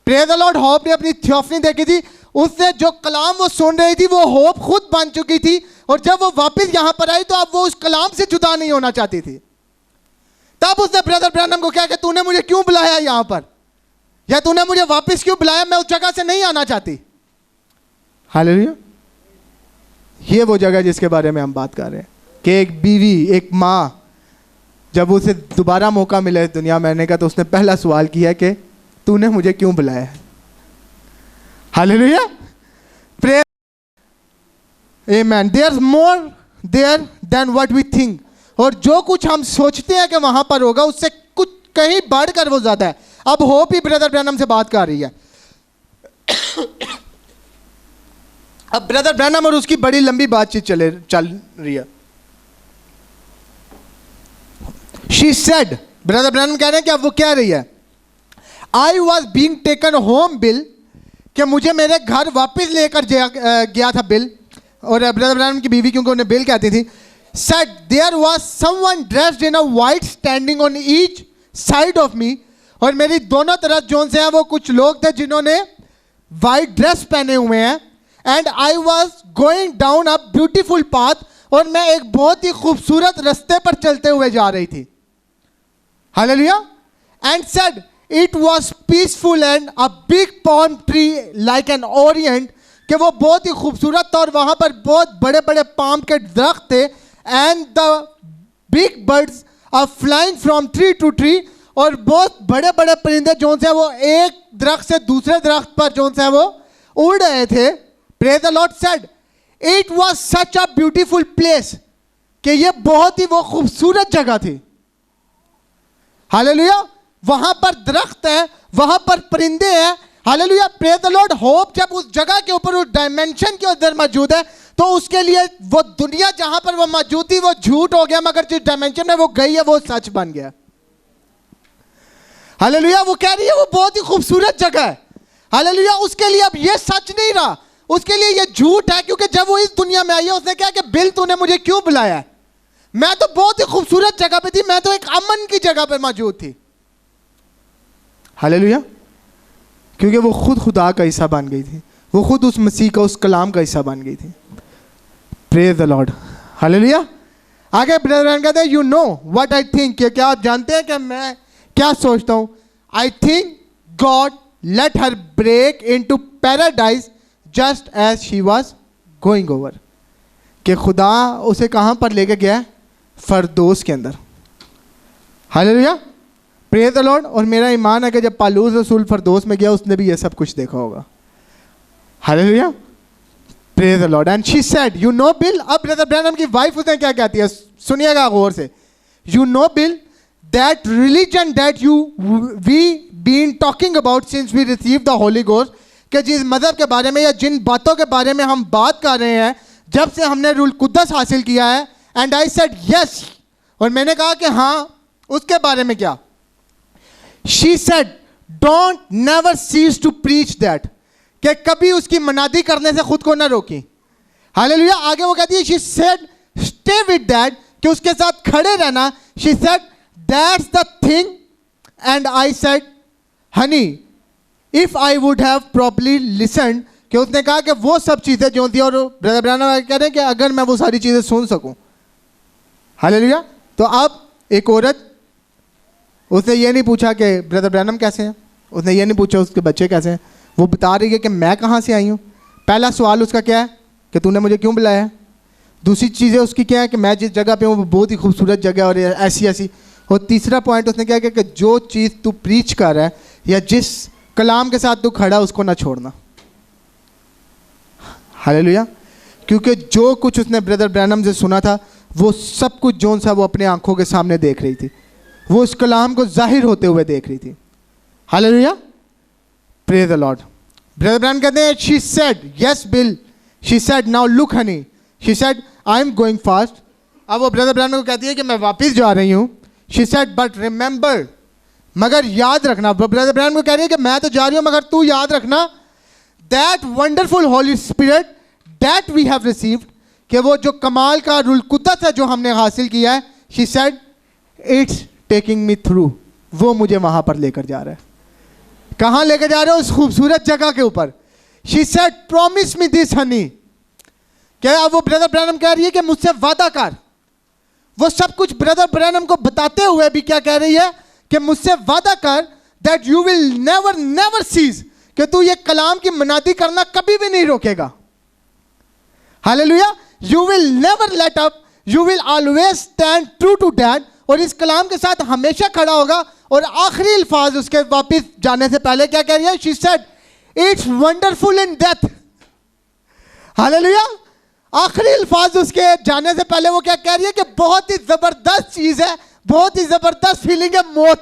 Praise the Lord. होप ने अपनी थियोफनी देखी थी, उसने जो कलाम वो सुन रही थी वो होप खुद बन चुकी थी, और जब वो वापस यहां पर आई तो अब वो उस कलाम से जुदा नहीं होना चाहती थी। तब उसने ब्रदर ब्रैनम को कहा कि तूने मुझे क्यों बुलाया यहां पर, या तूने मुझे वापस क्यों बुलाया? मैं उस जगह से नहीं आना चाहती। हालेलुया। ये वो जगह जिसके बारे में हम बात कर रहे हैं कि एक बीवी, एक माँ जब उसे दोबारा मौका मिला इस दुनिया में आने का, तो उसने पहला सवाल किया कि तूने मुझे क्यों बुलाया है। Hallelujah, pray amen. There is more there than what we think. और जो कुछ हम सोचते हैं कि वहां पर होगा, उससे कुछ कहीं बढ़कर वो ज्यादा है। अब होप ही ब्रदर ब्रैनम से बात कर रही है। अब ब्रदर ब्रैनम और उसकी बड़ी लंबी बातचीत चल रही है। शी सेड, ब्रदर ब्रैनम कह रहे हैं कि अब वो कह रही है, I was being taken home bill, कि मुझे मेरे घर वापस लेकर गया था बिल। और ब्रदर ब्रैनम की बीवी, क्योंकि उन्हें बिल कहती थी, said there was someone dressed in a white standing on each side of me। और मेरी दोनों तरफ जोन से है वो कुछ लोग थे जिन्होंने वाइट ड्रेस पहने हुए हैं। And I was going down a beautiful path, और मैं एक बहुत ही खूबसूरत रास्ते पर चलते हुए जा रही थी। Hallelujah. And said it was peaceful and a big palm tree like an Orient, कि वो बहुत ही खूबसूरत था और वहां पर बहुत बड़े बड़े पाम के दरख्त थे। And the big birds are flying from tree to tree, और बहुत बड़े बड़े परिंदे जो से वो एक दरख्त से दूसरे दरख्त पर जो से वो उड़ रहे थे। Praise the Lord. Said it was such a beautiful place, कि ये बहुत ही वो खूबसूरत जगह थी। हालेलुया। वहां पर दरख्त है, वहां पर परिंदे हैं। Hallelujah, praise the Lord. Hope जब उस जगह के ऊपर, उस डायमेंशन के अंदर मौजूद है, तो उसके लिए वो दुनिया जहां पर वो मौजूद थी वो झूठ हो गया, मगर जिस डायमेंशन में वो गई है वो सच बन गया। हालेलुया। वो कह रही है वो बहुत ही खूबसूरत जगह है। हालेलुया। उसके लिए अब ये सच नहीं रहा, उसके लिए ये झूठ है, क्योंकि जब वो इस दुनिया में आई है उसने कहा कि बिल तूने मुझे क्यों बुलाया है, मैं तो बहुत ही खूबसूरत जगह पे थी, मैं तो एक अमन की जगह पे मौजूद थी। हालेलुया। क्योंकि वो खुद खुदा का हिस्सा बन गई थी, वो खुद उस मसीह का, उस कलाम का हिस्सा बन गई थी। Praise the Lord. हालेलुया। आगे ब्रदर कहते हैं, you know what I think, क्या आप जानते हैं कि मैं क्या सोचता हूं। I think God let her break into paradise just as she was going over, कि खुदा उसे कहां पर लेके गया है, फरदौस के अंदर। हालेलुया। Praise the Lord. और मेरा ईमान है कि जब पालूस रसूल फरदौस में गया उसने भी ये सब कुछ देखा होगा। Hallelujah. Praise the Lord. And she said, you know Bill. अब ब्रदर ब्रैनम की वाइफ उसने क्या कहती है, सुनिएगा गौर से। You know Bill that religion that you we been talking about since we receive the Holy Ghost, कि जिस मजहब के बारे में या जिन बातों के बारे में हम बात कर रहे हैं जब से हमने रूल कुद्दस हासिल किया है। एंड आई सेड यस, और मैंने कहा कि हाँ, उसके बारे में क्या। She said don't never cease to preach that, कि कभी उसकी मनादी करने से खुद को ना रोकी। हालेलुया। आगे वो कहती है, she said stay with that, कि उसके साथ खड़े रहना। She said that's the thing. And I said Honey if I would have properly listened, कि उसने कहा कि वो सब चीज़ें जो थी, और ब्रदर ब्रैनम कह रहे हैं कि अगर मैं वो सारी चीज़ें सुन सकूं। हालेलुया। तो अब एक औरत, उसने ये नहीं पूछा कि ब्रदर ब्रैनम कैसे हैं, उसने ये नहीं पूछा उसके बच्चे कैसे हैं, वो बता रही है कि मैं कहाँ से आई हूँ। पहला सवाल उसका क्या है कि तूने मुझे क्यों बुलाया है। दूसरी चीज़ें उसकी क्या है कि मैं जिस जगह पे हूँ वो बहुत ही खूबसूरत जगह और ऐसी ऐसी। और तीसरा पॉइंट उसने क्या किया कि जो चीज़ तू प्रीच कर रहा है या जिस कलाम के साथ तू खड़ा उसको ना छोड़ना। हालेलुया। क्योंकि जो कुछ उसने ब्रदर ब्रैनम से सुना था वो सब कुछ जोन सा वो अपने आंखों के सामने देख रही थी, वो उस कलाम को जाहिर होते हुए देख रही थी। Hallelujah. Praise the Lord. Brother Branham कहते हैं, she said yes bill, she said now look Honey, she said I am going fast. अब वो ब्रदर ब्रैनम को कहती है कि मैं वापस जा रही हूँ। शी सेड बट रिमेंबर, मगर याद रखना। ब्रदर ब्रैनम को कह रही है कि मैं तो जा रही हूँ मगर तू याद रखना, that wonderful Holy Spirit that we have received, कि वो जो कमाल का रूल कुद्दस है जो हमने हासिल किया है। She said it's taking me through, वो मुझे वहां पर लेकर जा रहा है। कहाँ लेकर जा रहे हो? उस खूबसूरत जगह के ऊपर। She said promise me this Honey, क्या वो ब्रदर ब्रैनम कह रही है कि मुझसे वादा कर। वो सब कुछ ब्रदर ब्रैनम को बताते हुए भी क्या कह रही है कि मुझसे वादा कर that you will never never cease, कि तू ये कलाम की मनादी करना कभी भी नहीं रोकेगा। Hallelujah. You will never let up, you will always stand true to that, और इस कलाम के साथ हमेशा खड़ा होगा। और आखिरी अल्फाज उसके वापस जाने से पहले क्या कह रही है? She said it's wonderful in death. Hallelujah. आखिरी अल्फाज उसके जाने से पहले वो क्या कह रही है? कि बहुत ही जबरदस्त चीज है, बहुत ही जबरदस्त फीलिंग है मौत।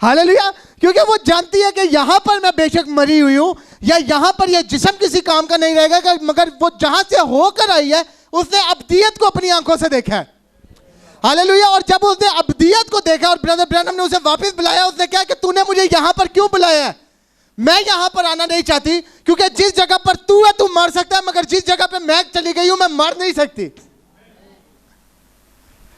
हालेलुया। क्योंकि वो जानती है कि यहां पर मैं बेशक मरी हुई हूं या यहां पर यह जिस्म किसी काम का नहीं रहेगा, मगर वो जहां से होकर आई है उसने अब्दियत को अपनी आंखों से देखा है। हालेलुया। और जब उसने अब्दियत को देखा और ब्रदर ब्रैनम ने उसे वापस बुलाया, उसने कहा कि तूने मुझे यहां पर क्यों बुलाया है? मैं यहां पर आना नहीं चाहती, क्योंकि जिस जगह पर तू है तू मर सकता है, मगर जिस जगह पर मैं चली गई हूं मैं मर नहीं सकती।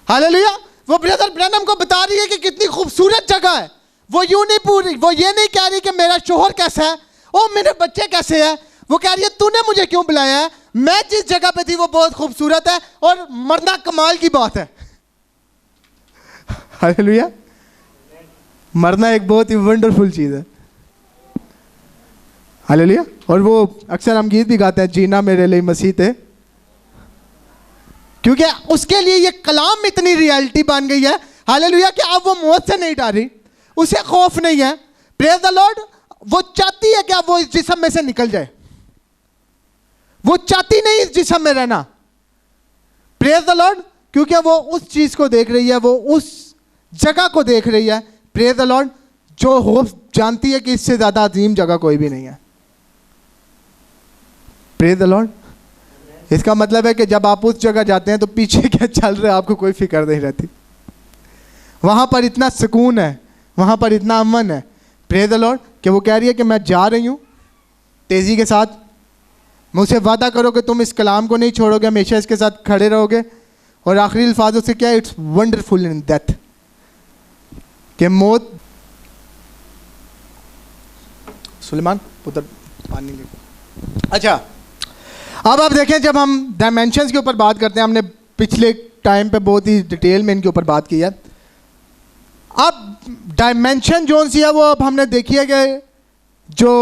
हालेलुया। वो ब्रदर ब्रैनम को बता रही है कि कितनी खूबसूरत जगह है। वो यूं नहीं पूरी, वो ये नहीं कह रही कि मेरा शोहर कैसा है, ओ मेरे बच्चे कैसे हैं। वो कह रही है तूने मुझे क्यों बुलाया है? मैं जिस जगह पे थी वो बहुत खूबसूरत है और मरना कमाल की बात है। हालेलुया। मरना एक बहुत ही वंडरफुल चीज है। हालेलुया। और वो अक्सर हम गीत भी गाते हैं, जीना मेरे लिए मसीह थे, क्योंकि उसके लिए ये कलाम इतनी रियलिटी बन गई है। हालेलुया। कि अब वो मौत से नहीं डरी, उसे खौफ नहीं है। Praise the Lord. वो चाहती है कि अब वो इस जिस्म में से निकल जाए, वो चाहती नहीं इस जिस्म में रहना। Praise the Lord. क्योंकि वो उस चीज को देख रही है, वो उस जगह को देख रही है। Praise the Lord. जो होप जानती है कि इससे ज्यादा अजीम जगह कोई भी नहीं है। Praise the Lord. इसका मतलब है कि जब आप उस जगह जाते हैं तो पीछे क्या चल रहा है आपको कोई फिक्र नहीं रहती। वहां पर इतना सुकून है, वहां पर इतना अमन है। Praise the Lord. कि वो कह रही है कि मैं जा रही हूं तेजी के साथ, मुझसे वादा करो कि तुम इस कलाम को नहीं छोड़ोगे, हमेशा इसके साथ खड़े रहोगे। और आखिरी अल्फाजों से क्या? It's wonderful in death. कि मौत। सुलेमान पुत्र पानी ले। अच्छा, अब आप देखें, जब हम डायमेंशंस के ऊपर बात करते हैं, हमने पिछले टाइम पे बहुत ही डिटेल में इनके ऊपर बात की है। अब डायमेंशन जो सी है वो अब हमने देखी है कि जो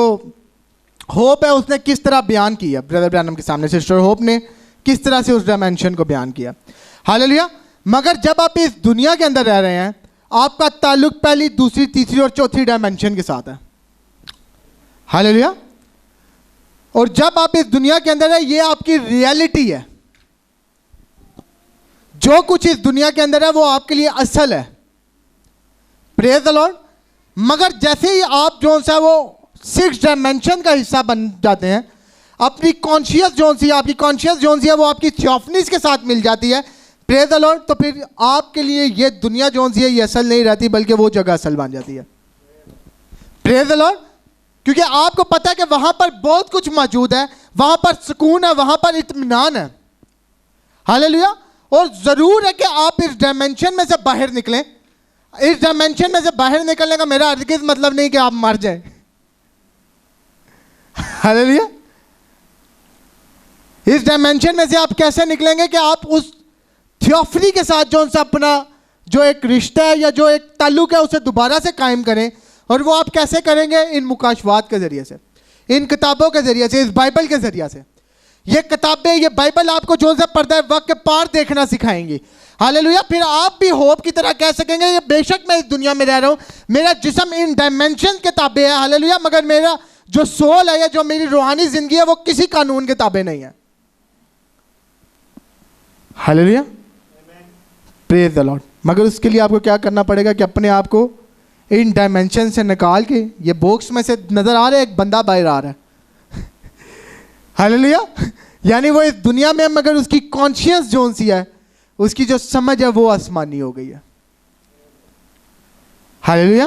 होप है उसने किस तरह बयान किया। ब्रदर ब्रैनम के सामने सिस्टर होप ने किस तरह से उस डायमेंशन को बयान किया। हालेलुया। मगर जब आप इस दुनिया के अंदर रह रहे हैं, आपका ताल्लुक पहली, दूसरी, तीसरी और चौथी डायमेंशन के साथ है। हालेलुया। और जब आप इस दुनिया के अंदर है, ये आपकी रियलिटी है। जो कुछ इस दुनिया के अंदर है वो आपके लिए असल है। Praise the Lord. मगर जैसे ही आप जो सा वो 6 डायमेंशन का हिस्सा बन जाते हैं, अपनी कॉन्शियस जोन सी, आपकी कॉन्शियस जोन सी है वो आपकी थियोफनीज के साथ मिल जाती है। Praise the Lord. तो फिर आपके लिए ये दुनिया जोन सी है ये असल नहीं रहती, बल्कि वो जगह असल बन जाती है। Praise the Lord. क्योंकि आपको पता है कि वहां पर बहुत कुछ मौजूद है, वहां पर सुकून है, वहां पर इत्मीनान है। हालेलुया। और जरूर है कि आप इस डायमेंशन में से बाहर निकलें। इस डायमेंशन में से बाहर निकलने का मेरा हरगिज़ मतलब नहीं कि आप मर जाएं। हालेलुया। इस डायमेंशन में से आप कैसे निकलेंगे? कि आप उस थियोफनी के साथ जो सा अपना जो एक रिश्ता है या जो एक ताल्लुक है उसे दोबारा से कायम करें। और वो आप कैसे करेंगे? इन मुकाशवात के जरिए से, इन किताबों के जरिए से, इस बाइबल के जरिए से। ये किताबें, ये बाइबल आपको जो सा पर्दा वक्त के पार देखना सिखाएंगी। हालेलुया। फिर आप भी होप की तरह कह सकेंगे ये बेशक मैं इस दुनिया में रह रहा हूं, मेरा जिस्म इन डायमेंशन के ताबे है। हालेलुया। मगर मेरा जो सोल है या जो मेरी रूहानी जिंदगी है वो किसी कानून के ताबे नहीं है। हालेलुया। Praise the Lord. मगर उसके लिए आपको क्या करना पड़ेगा? कि अपने आप को इन डायमेंशन से निकाल के, ये बॉक्स में से नजर आ रहा है एक बंदा बाहर आ रहा है। हालेलुया। यानी वो इस दुनिया में, मगर उसकी कॉन्शियस जोन सी है, उसकी जो समझ है वो आसमानी हो गई है। हालेलुया।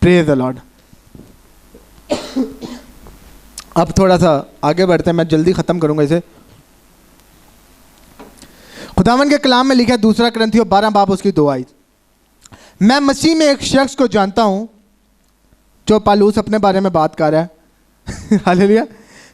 Praise the Lord. अब थोड़ा सा आगे बढ़ते हैं, मैं जल्दी खत्म करूंगा इसे। खुदावन के कलाम में लिखा है 2 कुरिन्थियों 12 बाब उसकी 2 आयत, मैं मसीह में एक शख्स को जानता हूं, जो पालूस अपने बारे में बात कर रहा है। हालेलुया।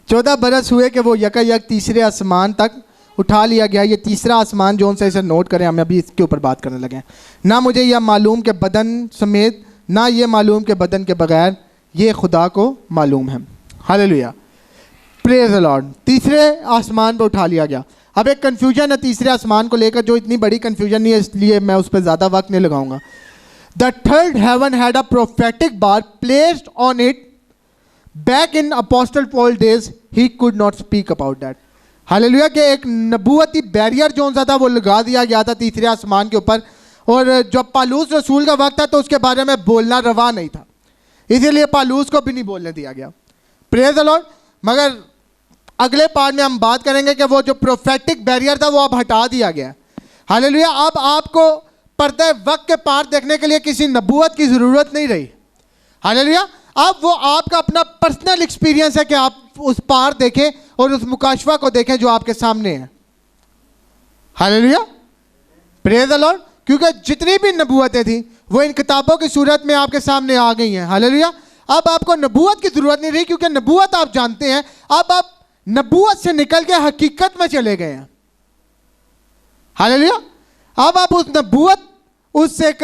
14 बरस हुए कि वो यकायक तीसरे आसमान तक उठा लिया गया। ये तीसरा आसमान जो उनसे इसे नोट करें, हम अभी इसके ऊपर बात करने लगे हैं। ना मुझे यह मालूम के बदन समेत, ना ये मालूम के बदन के बगैर, ये खुदा को मालूम है। हालेलुया। Praise the Lord. तीसरे आसमान पर उठा लिया गया। अब एक कन्फ्यूजन है तीसरे आसमान को लेकर, जो इतनी बड़ी कन्फ्यूजन नहीं है, इसलिए मैं उस पर ज़्यादा वक्त नहीं लगाऊंगा। The third heaven had a prophetic bar placed on it back in apostle Paul days, he could not speak about that. Hallelujah. कि एक नबूवती बैरियर जो सा था वो लगा दिया गया था तीसरे आसमान के ऊपर, और जब पालूस रसूल का वक्त था तो उसके बारे में बोलना रवा नहीं था, इसीलिए पालूस को भी नहीं बोलने दिया गया। Praise the Lord. मगर अगले पार्ट में हम बात करेंगे कि वो जो प्रोफेटिक बैरियर था वो अब हटा दिया गया। हालेलुया। अब आपको पर्दे वक्त के पार देखने के लिए किसी नबूवत की ज़रूरत नहीं रही। हालेलुया। अब वो आपका अपना पर्सनल एक्सपीरियंस है कि आप उस पार देखें और उस मुकाशवा को देखें जो आपके सामने है। हालेलुया। Praise the Lord. क्योंकि जितनी भी नबूवतें थी वो इन किताबों की सूरत में आपके सामने आ गई हैं। हालेलुया। अब आपको नबूवत की ज़रूरत नहीं रही, क्योंकि नबूवत आप जानते हैं। अब आप नबूवत से निकल के हकीकत में चले गए हैं। हालेलुया। अब आप उस नबूवत, उस एक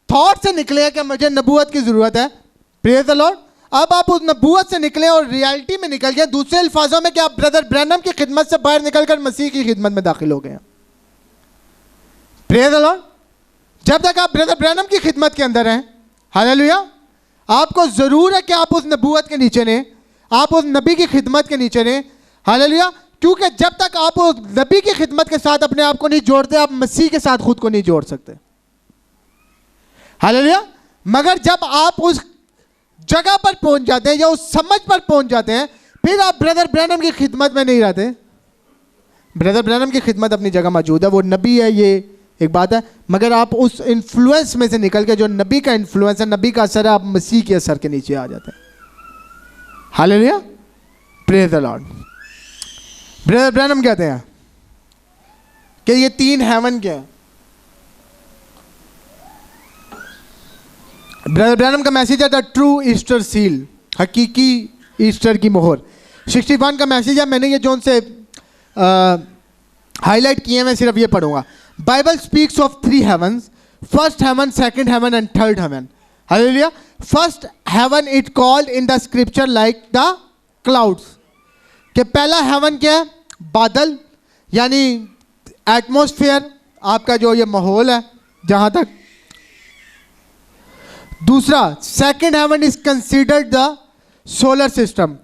थॉट से निकले हैं कि मुझे नबूवत की ज़रूरत है। Praise the Lord. अब आप उस नबूवत से निकले और रियलिटी में निकल गए। दूसरे अल्फाजों में कि आप ब्रदर ब्रैनम की खिदमत से बाहर निकलकर मसीह की खिदमत में दाखिल हो गए हैं। Praise the Lord. जब तक आप ब्रदर ब्रैनम की खिदमत के अंदर हैं, हालेलुया, आपको ज़रूर है कि आप उस नबूवत के नीचे रहें, आप उस नबी की खिदमत के नीचे रहें। हालेलुया। क्योंकि जब तक आप उस नबी की खिदमत के साथ अपने आप को नहीं जोड़ते, आप मसीह के साथ खुद को नहीं जोड़ सकते। हालेलुया। मगर जब आप उस जगह पर पहुंच जाते हैं या उस समझ पर पहुंच जाते हैं, फिर आप ब्रदर ब्रैनम की खिदमत में नहीं रहते। ब्रदर ब्रैनम की खिदमत अपनी जगह मौजूद है, वो नबी है, ये एक बात है। मगर आप उस इन्फ्लुएंस में से निकल के, जो नबी का इन्फ्लुएंस है, नबी का असर है, आप मसीह के असर के नीचे आ जाते हैं। Hallelujah. Praise the Lord. Brother Branham कहते हैं कि ये तीन हेवन के हैं। ब्रदर ब्रैनम का मैसेज है द ट्रू ईस्टर सील, हकीकी ईस्टर की मोहर। 61 का मैसेज है। मैंने ये जो उनसे हाईलाइट किए हैं, मैं सिर्फ ये पढ़ूंगा। Bible speaks of 3 heavens, first heaven, second heaven and third heaven. Hallelujah. First heaven it called in the scripture like the clouds, कि पहला हेवन क्या है? बादल, यानी एटमॉस्फेयर, आपका जो ये माहौल है जहां तक। दूसरा, second heaven is considered the solar system,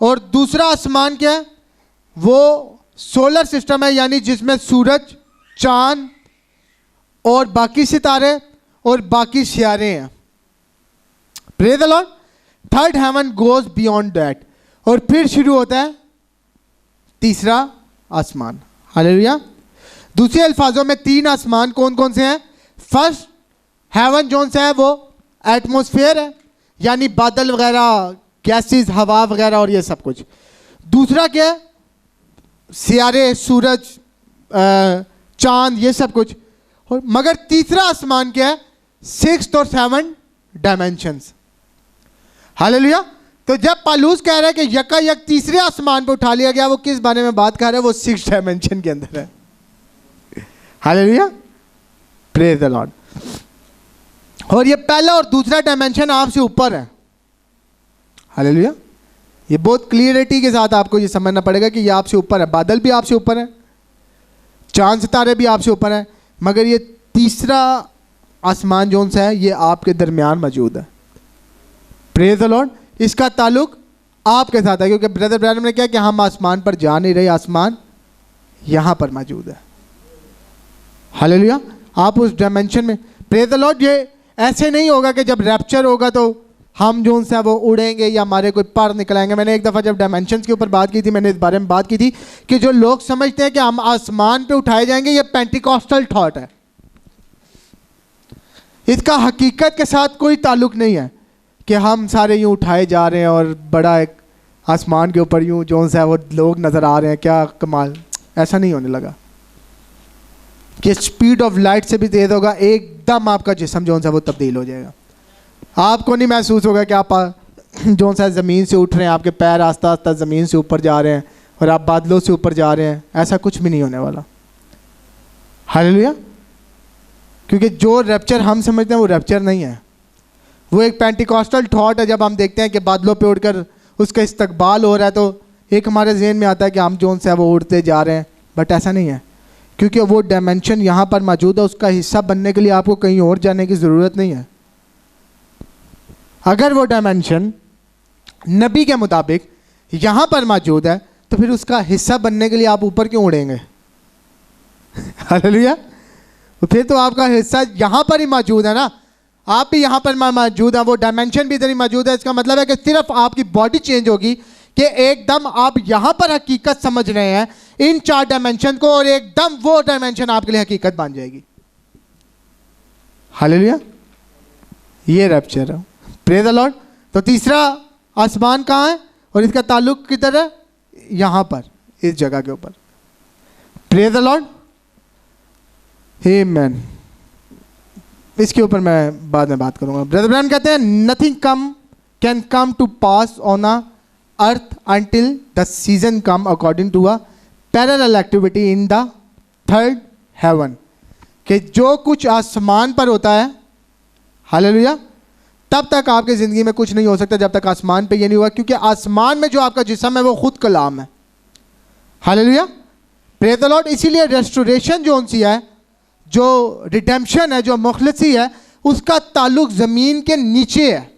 और दूसरा आसमान क्या है? वो सोलर सिस्टम है, यानी जिसमें सूरज, चांद और बाकी सितारे और बाकी सियारे हैं। Praise the Lord. Third heaven goes beyond that, और फिर शुरू होता है तीसरा आसमान। हालेलुया। दूसरे अल्फाजों में 3 आसमान कौन कौन से हैं? फर्स्ट हेवन जो सा है वो एटमॉस्फेयर है, यानी बादल वगैरह, गैसेस, हवा वगैरह और ये सब कुछ। दूसरा क्या है? सियारे, सूरज, चांद, ये सब कुछ। और मगर तीसरा आसमान क्या है? 6th और 7th डायमेंशंस। हालेलुया। तो जब पालूस कह रहा है कि यकायक तीसरे आसमान पर उठा लिया गया, वो किस बारे में बात कर रहा है? वो 6th डायमेंशन के अंदर है। हालेलुया। Praise the Lord. और ये पहला और दूसरा डायमेंशन आपसे ऊपर है। हालेलुया। ये बहुत क्लियरिटी के साथ आपको ये समझना पड़ेगा कि ये आपसे ऊपर है। बादल भी आपसे ऊपर है, चांद सितारे भी आपसे ऊपर है, मगर ये तीसरा आसमान जो सा है ये आपके दरमियान मौजूद है। Praise the Lord. इसका ताल्लुक आपके साथ है, क्योंकि ब्रदर ब्रैनम ने क्या कि हम आसमान पर जा नहीं रहे, आसमान यहाँ पर मौजूद है। हालेलुया। आप उस डायमेंशन में, प्रेज द लॉर्ड। ये ऐसे नहीं होगा कि जब रैप्चर होगा तो हम जो उनसे वो उड़ेंगे या हमारे कोई पर निकलाएंगे। मैंने एक दफ़ा जब डायमेंशंस के ऊपर बात की थी, मैंने इस बारे में बात की थी कि जो लोग समझते हैं कि हम आसमान पे उठाए जाएंगे, ये पेंटिकॉस्टल थॉट है। इसका हकीकत के साथ कोई ताल्लुक नहीं है कि हम सारे यूं उठाए जा रहे हैं और बड़ा एक आसमान के ऊपर यूं जो सा वो लोग नज़र आ रहे हैं, क्या कमाल। ऐसा नहीं होने लगा कि स्पीड ऑफ लाइट से भी तेज होगा, एकदम आपका जिस्म जो सा वो तब्दील हो जाएगा। आपको नहीं महसूस होगा कि आप जो सा ज़मीन से उठ रहे हैं, आपके पैर आस्ता आस्ता ज़मीन से ऊपर जा रहे हैं और आप बादलों से ऊपर जा रहे हैं। ऐसा कुछ भी नहीं होने वाला। हालेलुया। क्योंकि जो रैप्चर हम समझते हैं वो रैप्चर नहीं है, वो एक पेंटिकॉस्टल थॉट है। जब हम देखते हैं कि बादलों पे उड़कर उसका इस्तकबाल हो रहा है, तो एक हमारे जहन में आता है कि हम जो सा वो उड़ते जा रहे हैं, बट ऐसा नहीं है, क्योंकि वो डायमेंशन यहाँ पर मौजूद है, उसका हिस्सा बनने के लिए आपको कहीं और जाने की ज़रूरत नहीं है। अगर वो डायमेंशन नबी के मुताबिक यहाँ पर मौजूद है तो फिर उसका हिस्सा बनने के लिए आप ऊपर क्यों उड़ेंगे? हालेलुया। तो फिर तो आपका हिस्सा यहाँ पर ही मौजूद है ना, आप भी यहाँ पर मौजूद है, वो डायमेंशन भी इधर ही मौजूद है। इसका मतलब है कि सिर्फ आपकी बॉडी चेंज होगी कि एकदम आप यहाँ पर हकीकत समझ रहे हैं इन 4 डायमेंशन को, और एकदम वो डायमेंशन आपके लिए हकीकत बन जाएगी। हालेलुया। ये रैप्चर है। Praise the Lord. तो तीसरा आसमान कहाँ है और इसका ताल्लुक किधर है? यहाँ पर, इस जगह के ऊपर। Praise the Lord. आमीन। इसके ऊपर मैं बाद में बात करूंगा। ब्रदर ब्रैनम कहते हैं nothing can come to pass on a earth until the season come according to a parallel activity in the third heaven, कि जो कुछ आसमान पर होता है, हालेलुया, तब तक आपकी ज़िंदगी में कुछ नहीं हो सकता जब तक आसमान पे ये नहीं हुआ, क्योंकि आसमान में जो आपका जिस्म है वो खुद कलाम है। हालेलुया। Praise the Lord. इसीलिए रेस्टोरेशन जो सी है, जो रिडेम्पशन है, जो मुखलसी है, उसका ताल्लुक ज़मीन के नीचे है।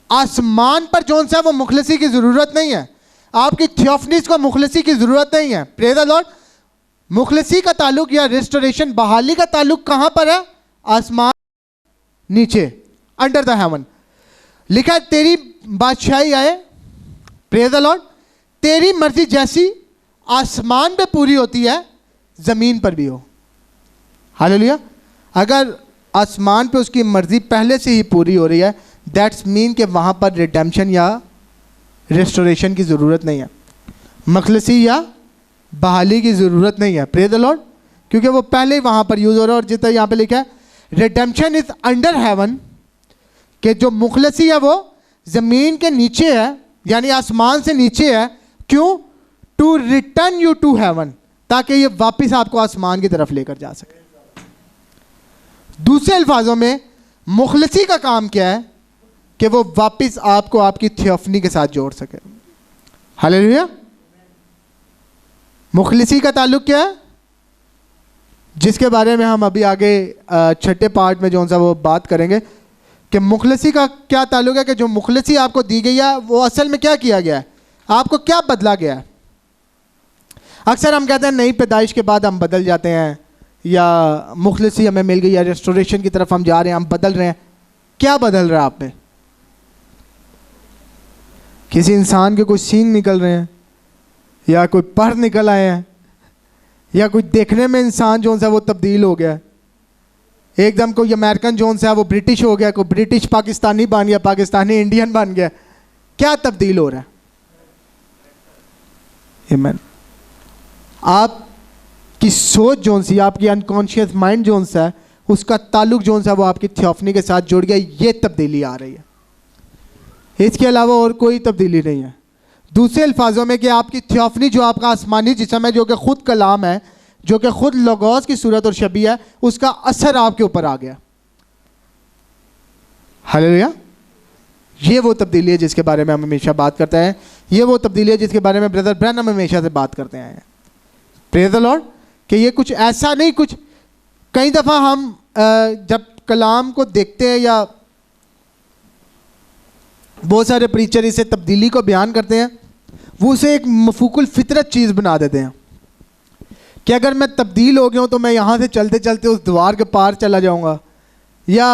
आसमान पर जो सा है वो मुखलसी की ज़रूरत नहीं है, आपकी थियोफनीस को मुखलसी की ज़रूरत नहीं है। Praise the Lord. मुखलसी का ताल्लुक या रेस्टोरेशन, बहाली का ताल्लुक कहाँ पर है? आसमान नीचे, अंडर द हेवन। लिखा है तेरी बादशाही आए, प्रेज द लॉर्ड, तेरी मर्जी जैसी आसमान पे पूरी होती है ज़मीन पर भी हो। हालेलुया। अगर आसमान पे उसकी मर्जी पहले से ही पूरी हो रही है, दैट्स मीन कि वहाँ पर रिडेम्पशन या रेस्टोरेशन की ज़रूरत नहीं है, मखलसी या बहाली की ज़रूरत नहीं है। Praise the Lord. क्योंकि वो पहले ही वहाँ पर यूज़ हो रहा है। और जितना यहाँ पे लिखा है रिडेम्पशन इज़ अंडर हेवन, कि जो मुखलसी है वो ज़मीन के नीचे है, यानी आसमान से नीचे है। क्यों? To return you to heaven, ताकि ये वापस आपको आसमान की तरफ लेकर जा सके। दूसरे अल्फाजों में मुखलसी का काम क्या है? कि वो वापस आपको आपकी थियोफनी के साथ जोड़ सके। हालेलुया। मुखलसी का ताल्लुक क्या है? जिसके बारे में हम अभी आगे छठे पार्ट में जो सा वो बात करेंगे कि मुखलसी का क्या ताल्लुक है, कि जो मुखलसी आपको दी गई है वो असल में क्या किया गया है, आपको क्या बदला गया है। अक्सर हम कहते हैं नई पैदाइश के बाद हम बदल जाते हैं, या मुखलसी हमें मिल गई, या रेस्टोरेशन की तरफ हम जा रहे हैं, हम बदल रहे हैं। क्या बदल रहा है आप में? किसी इंसान के कोई सींग निकल रहे हैं, या कोई पर निकल आए हैं, या कोई देखने में इंसान जो सा वो तब्दील हो गया, एकदम कोई अमेरिकन जो सा वो ब्रिटिश हो गया, कोई ब्रिटिश पाकिस्तानी बन गया, पाकिस्तानी इंडियन बन गया। क्या तब्दील हो रहा है? आमीन। आपकी सोच जो सी, आपकी अनकॉन्शियस माइंड जो सा है, उसका ताल्लुक जो सा वो आपकी थियोफनी के साथ जुड़ गया। ये तब्दीली आ रही है, इसके अलावा और कोई तब्दीली नहीं है। दूसरे अल्फाजों में कि आपकी थियोफनी, जो आपका आसमानी जिस्म है, जो कि खुद कलाम है, जो कि खुद लोगोस की सूरत और शबी है, उसका असर आपके ऊपर आ गया। हालेलुया। ये वो तब्दीली है जिसके बारे में हम हमेशा बात करते हैं। ये वो तब्दीली है जिसके बारे में ब्रदर ब्रैनम हमेशा से बात करते हैं। Praise the Lord. कि ये कुछ ऐसा नहीं, कुछ कई दफ़ा हम जब कलाम को देखते हैं, या बहुत सारे प्रीचर इसे तब्दीली को बयान करते हैं, वो उसे एक मफूकुल फितरत चीज़ बना देते हैं कि अगर मैं तब्दील हो गया हूँ तो मैं यहाँ से चलते चलते उस दीवार के पार चला जाऊँगा, या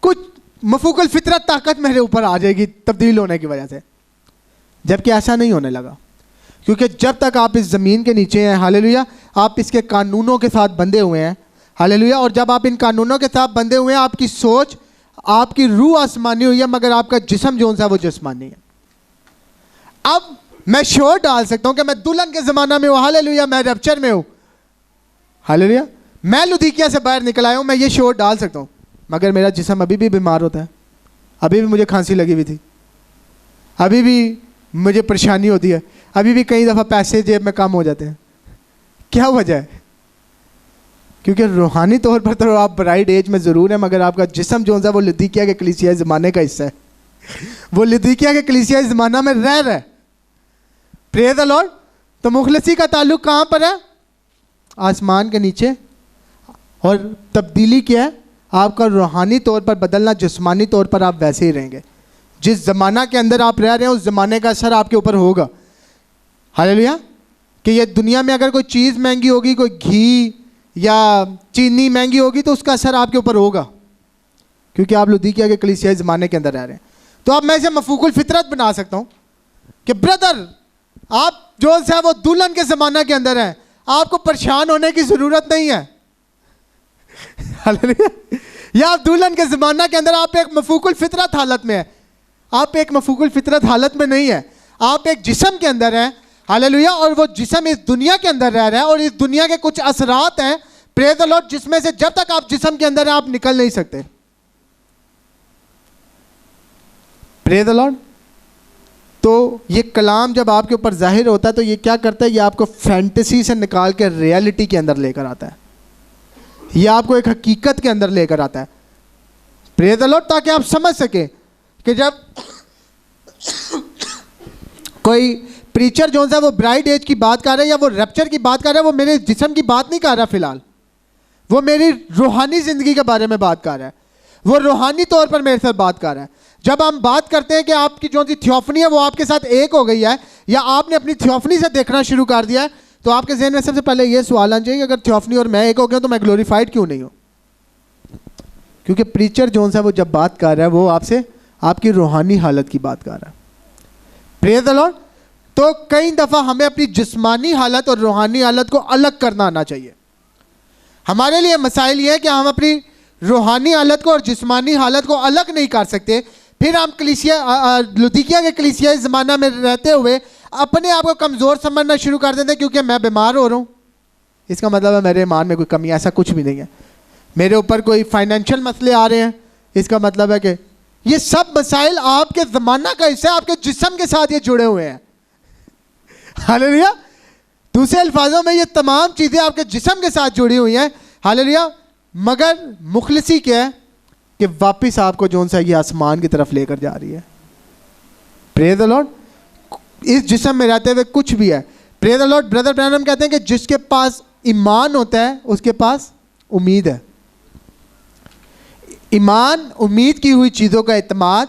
कुछ मफूकुल फितरत ताकत मेरे ऊपर आ जाएगी तब्दील होने की वजह से। जबकि ऐसा नहीं होने लगा, क्योंकि जब तक आप इस ज़मीन के नीचे हैं, हालेलुया, आप इसके कानूनों के साथ बंधे हुए हैं। हालेलुया। और जब आप इन कानूनों के साथ बंधे हुए हैं, आपकी सोच, आपकी रूह आसमानी हुई है, मगर आपका जिस्म जो सा वो जिस्मानी है। अब मैं शोर डाल सकता हूं कि मैं दुल्हन के ज़माना में हूँ, हालेलुया, मैं रैप्चर में हूँ, हालेलुया, मैं लुदीकिया से बाहर निकल आया हूँ, मैं ये शोर डाल सकता हूँ, मगर मेरा जिस्म अभी भी बीमार होता है, अभी भी मुझे खांसी लगी हुई थी, अभी भी मुझे परेशानी होती है, अभी भी कई दफ़ा पैसे जेब में कम हो जाते हैं। क्या वजह है? क्योंकि रूहानी तौर पर तो आप ब्राइट एज में ज़रूर है, मगर आपका जिस्म जो है वो लुदीकिया के कलीसियाई ज़माने का हिस्सा है, वो लुदीकिया के कलीसियाई ज़माना में रह रहा है। Praise the Lord. तो मुखलसी का ताल्लुक कहाँ पर है? आसमान के नीचे। और तब्दीली क्या है? आपका रूहानी तौर पर बदलना, जिस्मानी तौर पर आप वैसे ही रहेंगे। जिस ज़माना के अंदर आप रह रहे हैं उस ज़माने का असर आपके ऊपर होगा। हालेलुया। कि ये दुनिया में अगर कोई चीज़ महंगी होगी, कोई घी या चीनी महंगी होगी, तो उसका असर आपके ऊपर होगा, क्योंकि आप लुदीकिया के कलीसियाई ज़माने के अंदर रह रहे हैं। तो अब मैं इसे मफूकुल फितरत बना सकता हूँ कि ब्रदर, आप जो है वो दुल्हन के ज़माना के अंदर हैं, आपको परेशान होने की ज़रूरत नहीं है। हालेलुया। या आप दुल्हन के ज़माना के अंदर आप एक मफूकुल फितरत हालत में है। आप एक मफूकुल फितरत हालत में नहीं है, आप एक जिस्म के अंदर हैं। हालेलुया। और वो जिस्म इस दुनिया के अंदर रह रहा है, और इस दुनिया के कुछ असरात हैं, प्रेज़ द लॉर्ड, जिसमें से जब तक आप जिस्म के अंदर हैं आप निकल नहीं सकते। Praise the Lord. तो ये कलाम जब आपके ऊपर जाहिर होता है तो ये क्या करता है? ये आपको फैंटेसी से निकाल के रियलिटी के अंदर लेकर आता है। ये आपको एक हकीकत के अंदर लेकर आता है। Praise the Lord. ताकि आप समझ सके कि जब कोई प्रीचर जो है वो ब्राइड एज की बात कर रहा है या वो रैप्चर की बात कर रहा है, वो मेरे जिस्म की बात नहीं कर रहा फिलहाल, वो मेरी रूहानी ज़िंदगी के बारे में बात कर रहा है। वो रूहानी तौर पर मेरे साथ बात कर रहा है। जब हम बात करते हैं कि आपकी जो सी थियोफनी है वो आपके साथ एक हो गई है, या आपने अपनी थियोफनी से देखना शुरू कर दिया है, तो आपके जहन में सबसे पहले ये सवाल आना चाहिए कि अगर थियोफनी और मैं एक हो गया तो मैं ग्लोरीफाइड क्यों नहीं हूँ? क्योंकि प्रीचर जो है वो जब बात कर रहा है वो आपसे आपकी रूहानी हालत की बात कर रहा है। Praise the Lord. तो कई दफ़ा हमें अपनी जिस्मानी हालत और रूहानी हालत को अलग करना आना चाहिए। हमारे लिए मसाइल ये है कि हम अपनी रूहानी हालत को और जिस्मानी हालत को अलग नहीं कर सकते। फिर हम कलीसिया लुदीकिया के कलीसियाई ज़माना में रहते हुए अपने आप को कमज़ोर समझना शुरू कर देते हैं, क्योंकि मैं बीमार हो रहा हूँ, इसका मतलब है मेरे ईमान में कोई कमी। ऐसा कुछ भी नहीं है। मेरे ऊपर कोई फाइनेंशियल मसले आ रहे हैं, इसका मतलब है कि ये सब मसाइल आपके ज़माना का हिस्सा है, आपके जिस्म के साथ ये जुड़े हुए हैं। हालेलुया। दूसरे अल्फाजों में ये तमाम चीज़ें आपके जिस्म के साथ जुड़ी हुई हैं। हालेलुया। मगर मुखलिसी क्या है कि वापस आपको जो सा ये आसमान की तरफ लेकर जा रही है। Praise the Lord. इस जिस्म में रहते हुए कुछ भी है। Praise the Lord. Brother Branham कहते हैं कि जिसके पास ईमान होता है उसके पास उम्मीद है। ईमान उम्मीद की हुई चीज़ों का इत्मीनान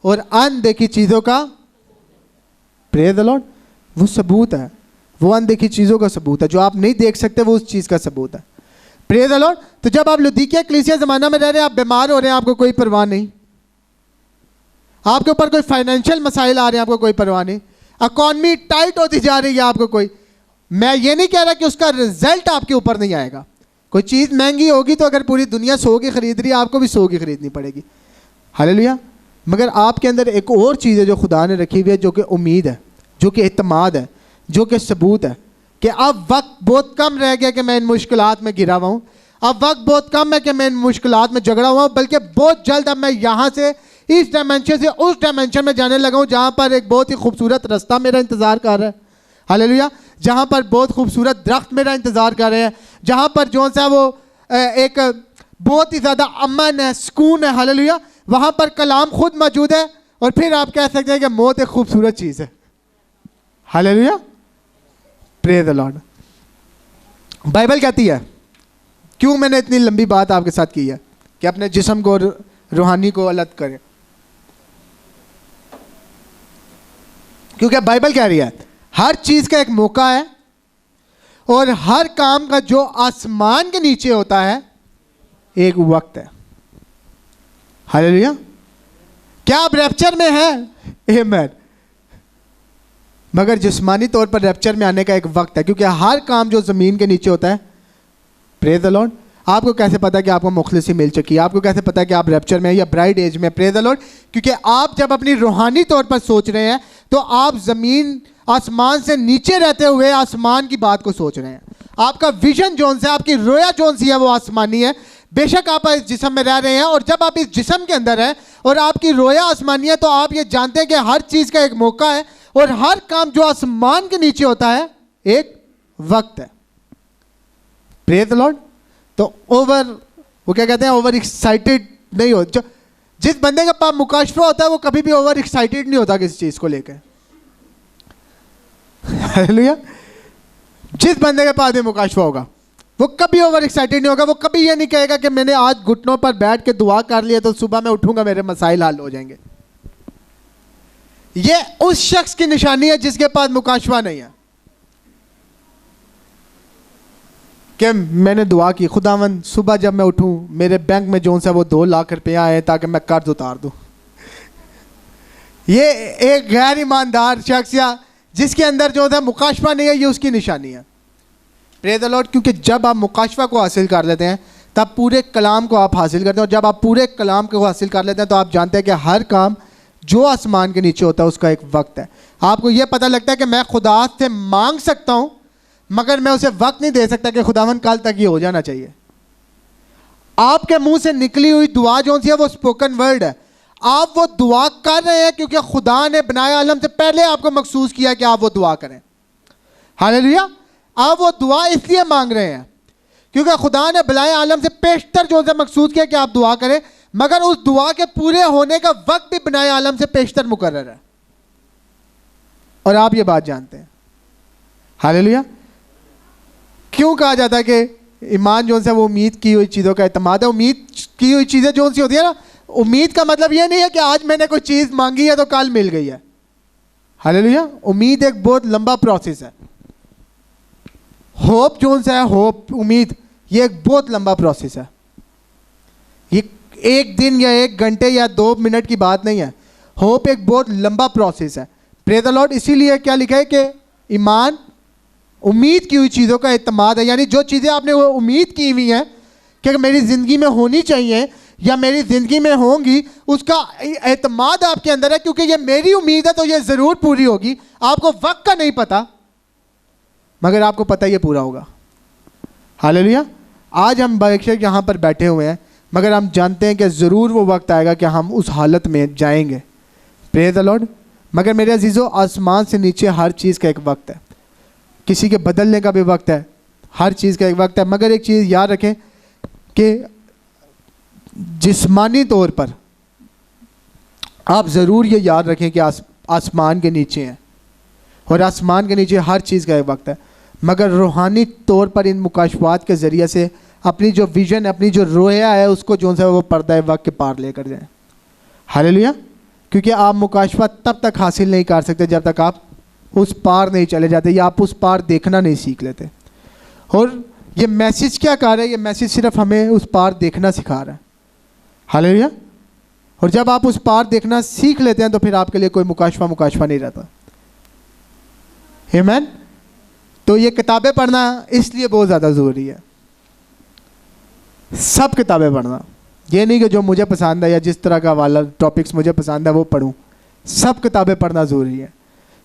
और अनदेखी चीज़ों का, प्रेज़ द लॉर्ड, वो सबूत है। वो अनदेखी चीज़ों का सबूत है। जो आप नहीं देख सकते वो उस चीज़ का सबूत है। Praise the Lord. तो जब आप लुदीकिया कलीसिया ज़माना में रह रहे हैं, आप बीमार हो रहे हैं, आपको कोई परवाह नहीं। आपके ऊपर कोई फाइनेंशियल मसाइल आ रहे हैं, आपको कोई परवाह नहीं। इकॉनमी टाइट होती जा रही है, आपको कोई, मैं ये नहीं कह रहा कि उसका रिजल्ट आपके ऊपर नहीं आएगा। कोई चीज़ महंगी होगी तो अगर पूरी दुनिया 100 की खरीद रही है, आपको भी 100 की खरीदनी पड़ेगी। हालेलुया। मगर आपके अंदर एक और चीज़ है जो खुदा ने रखी हुई है, जो कि उम्मीद है, जो कि इत्मीनान है, जो कि सबूत है कि अब वक्त बहुत कम रह गया कि मैं इन मुश्किलात में गिरा हुआ हूँ। अब वक्त बहुत कम है कि मैं इन मुश्किलात में झगड़ा हुआ हूँ, बल्कि बहुत जल्द अब मैं यहाँ से इस डायमेंशन से उस डायमेंशन में जाने लगा हूँ, जहाँ पर एक बहुत ही खूबसूरत रास्ता मेरा इंतज़ार कर रहा है। हालेलुया। जहाँ पर बहुत खूबसूरत दरख्त मेरा इंतज़ार कर रहे हैं, जहाँ पर जो सा वो एक बहुत ही ज़्यादा अमन है, सुकून है। हालेलुया। वहाँ पर कलाम खुद मौजूद है। और फिर आप कह सकते हैं कि मौत एक खूबसूरत चीज़ है। Hallelujah. Praise the Lord. Bible कहती है, क्यों मैंने इतनी लंबी बात आपके साथ की है कि अपने जिस्म को रूहानी को अलग करें, क्योंकि बाइबल कह रही है हर चीज़ का एक मौका है और हर काम का जो आसमान के नीचे होता है एक वक्त है। हालेलुया। क्या आप रैप्चर में हैं? आमीन। मगर जिस्मानी तौर पर रैप्चर में आने का एक वक्त है, क्योंकि हर काम जो ज़मीन के नीचे होता है, प्रेज़ द लॉर्ड। आपको कैसे पता कि आपको मुखलिसी मिल चुकी है? आपको कैसे पता कि आप रैप्चर में या ब्राइड एज में? Praise the Lord. क्योंकि आप जब अपनी रूहानी तौर पर सोच रहे हैं तो आप ज़मीन आसमान से नीचे रहते हुए आसमान की बात को सोच रहे हैं। आपका विजन जोन से, आपकी रोया जोन सी है वो आसमानी है। बेशक आप इस जिस्म में रह रहे हैं, और जब आप इस जिस्म के अंदर हैं और आपकी रोया आसमानी है, तो आप ये जानते हैं कि हर चीज़ का एक मौका है और हर काम जो आसमान के नीचे होता है एक वक्त है। Praise the Lord. तो वो क्या कहते हैं, ओवर एक्साइटेड नहीं हो। जिस बंदे के पास मुकाशफा होता है वो कभी भी ओवर एक्साइटेड नहीं होता किसी चीज़ को लेकर। हालेलुया। जिस बंदे के पास भी मुकाशफा होगा वो कभी ओवर एक्साइटेड नहीं होगा, वो कभी ये नहीं कहेगा कि मैंने आज घुटनों पर बैठ के दुआ कर लिया तो सुबह मैं उठूंगा मेरे मसाइल हल हो जाएंगे। ये उस शख्स की निशानी है जिसके पास मुकाशफा नहीं है कि मैंने दुआ की खुदावन सुबह जब मैं उठूं मेरे बैंक में जो सा वो 2 लाख रुपया आए ताकि मैं कर्ज उतार दूं। ये एक गैर ईमानदार शख्स या जिसके अंदर जो है मुकाशफा नहीं है, ये उसकी निशानी है। Praise the Lord. क्योंकि जब आप मुकाशफा को हासिल कर लेते हैं तब पूरे कलाम को आप हासिल करते हैं, और जब आप पूरे कलाम को हासिल कर लेते हैं तो आप जानते हैं कि हर काम जो आसमान के नीचे होता है उसका एक वक्त है। आपको यह पता लगता है कि मैं खुदा से मांग सकता हूं मगर मैं उसे वक्त नहीं दे सकता कि खुदावन कल तक ये हो जाना चाहिए। आपके मुंह से निकली हुई दुआ जो सी है वो स्पोकन वर्ड है। आप वो दुआ कर रहे हैं क्योंकि खुदा ने बनाया आलम से पहले आपको मखसूस किया कि आप वो दुआ करें। हालेलुया। आप वो दुआ इसलिए मांग रहे हैं क्योंकि खुदा ने बनाए आलम से पेशतर जो है मखसूस किया कि आप दुआ करें, मगर उस दुआ के पूरे होने का वक्त भी बनाए आलम से पेशतर मुकर्रर है, और आप ये बात जानते हैं। हालेलुया। क्यों कहा जाता है कि ईमान जो है वो उम्मीद की हुई चीज़ों का एतमाद है। उम्मीद की हुई चीज़ें जो सी होती है ना, उम्मीद का मतलब ये नहीं है कि आज मैंने कोई चीज़ मांगी है तो कल मिल गई है। हालेलुया। उम्मीद एक बहुत लंबा प्रोसेस है। होप जो है, होप उम्मीद, ये एक बहुत लंबा प्रोसेस है। ये एक दिन या 1 घंटे या 2 मिनट की बात नहीं है। होप एक बहुत लंबा प्रोसेस है। Praise the Lord. इसीलिए क्या लिखा है कि ईमान उम्मीद की हुई चीज़ों का एतमाद है, यानी जो चीज़ें आपने वो उम्मीद की हुई हैं कि मेरी ज़िंदगी में होनी चाहिए या मेरी ज़िंदगी में होंगी, उसका एतमाद आपके अंदर है क्योंकि ये मेरी उम्मीद है तो ये ज़रूर पूरी होगी। आपको वक्त का नहीं पता मगर आपको पता ये पूरा होगा। हालेलुया। आज हम बेशक यहाँ पर बैठे हुए हैं मगर हम जानते हैं कि ज़रूर वो वक्त आएगा कि हम उस हालत में जाएंगे। Praise the Lord. मगर मेरे अजीज़ों, आसमान से नीचे हर चीज़ का एक वक्त है। किसी के बदलने का भी वक्त है, हर चीज़ का एक वक्त है। मगर एक चीज़ याद रखें कि जिस्मानी तौर पर आप ज़रूर ये याद रखें कि आसमान के नीचे हैं और आसमान के नीचे हर चीज़ का एक वक्त है। मगर रूहानी तौर पर इन मुकाशफात के ज़रिए से अपनी जो विज़न, अपनी जो रोया है उसको जो है वो पर्दा वक्त के पार लेकर जाएं। हालेलुया। क्योंकि आप मुकाशफा तब तक हासिल नहीं कर सकते जब तक आप उस पार नहीं चले जाते या आप उस पार देखना नहीं सीख लेते। और ये मैसेज क्या कर रहा है? ये मैसेज सिर्फ हमें उस पार देखना सिखा रहा है। हालेलुया। और जब आप उस पार देखना सीख लेते हैं तो फिर आपके लिए कोई मुकाशफा नहीं रहता। आमीन। तो ये किताबें पढ़ना इसलिए बहुत ज़्यादा ज़रूरी है। सब किताबें पढ़ना, ये नहीं कि जो मुझे पसंद है या जिस तरह का वाला टॉपिक्स मुझे पसंद है वो पढूं। सब किताबें पढ़ना ज़रूरी है,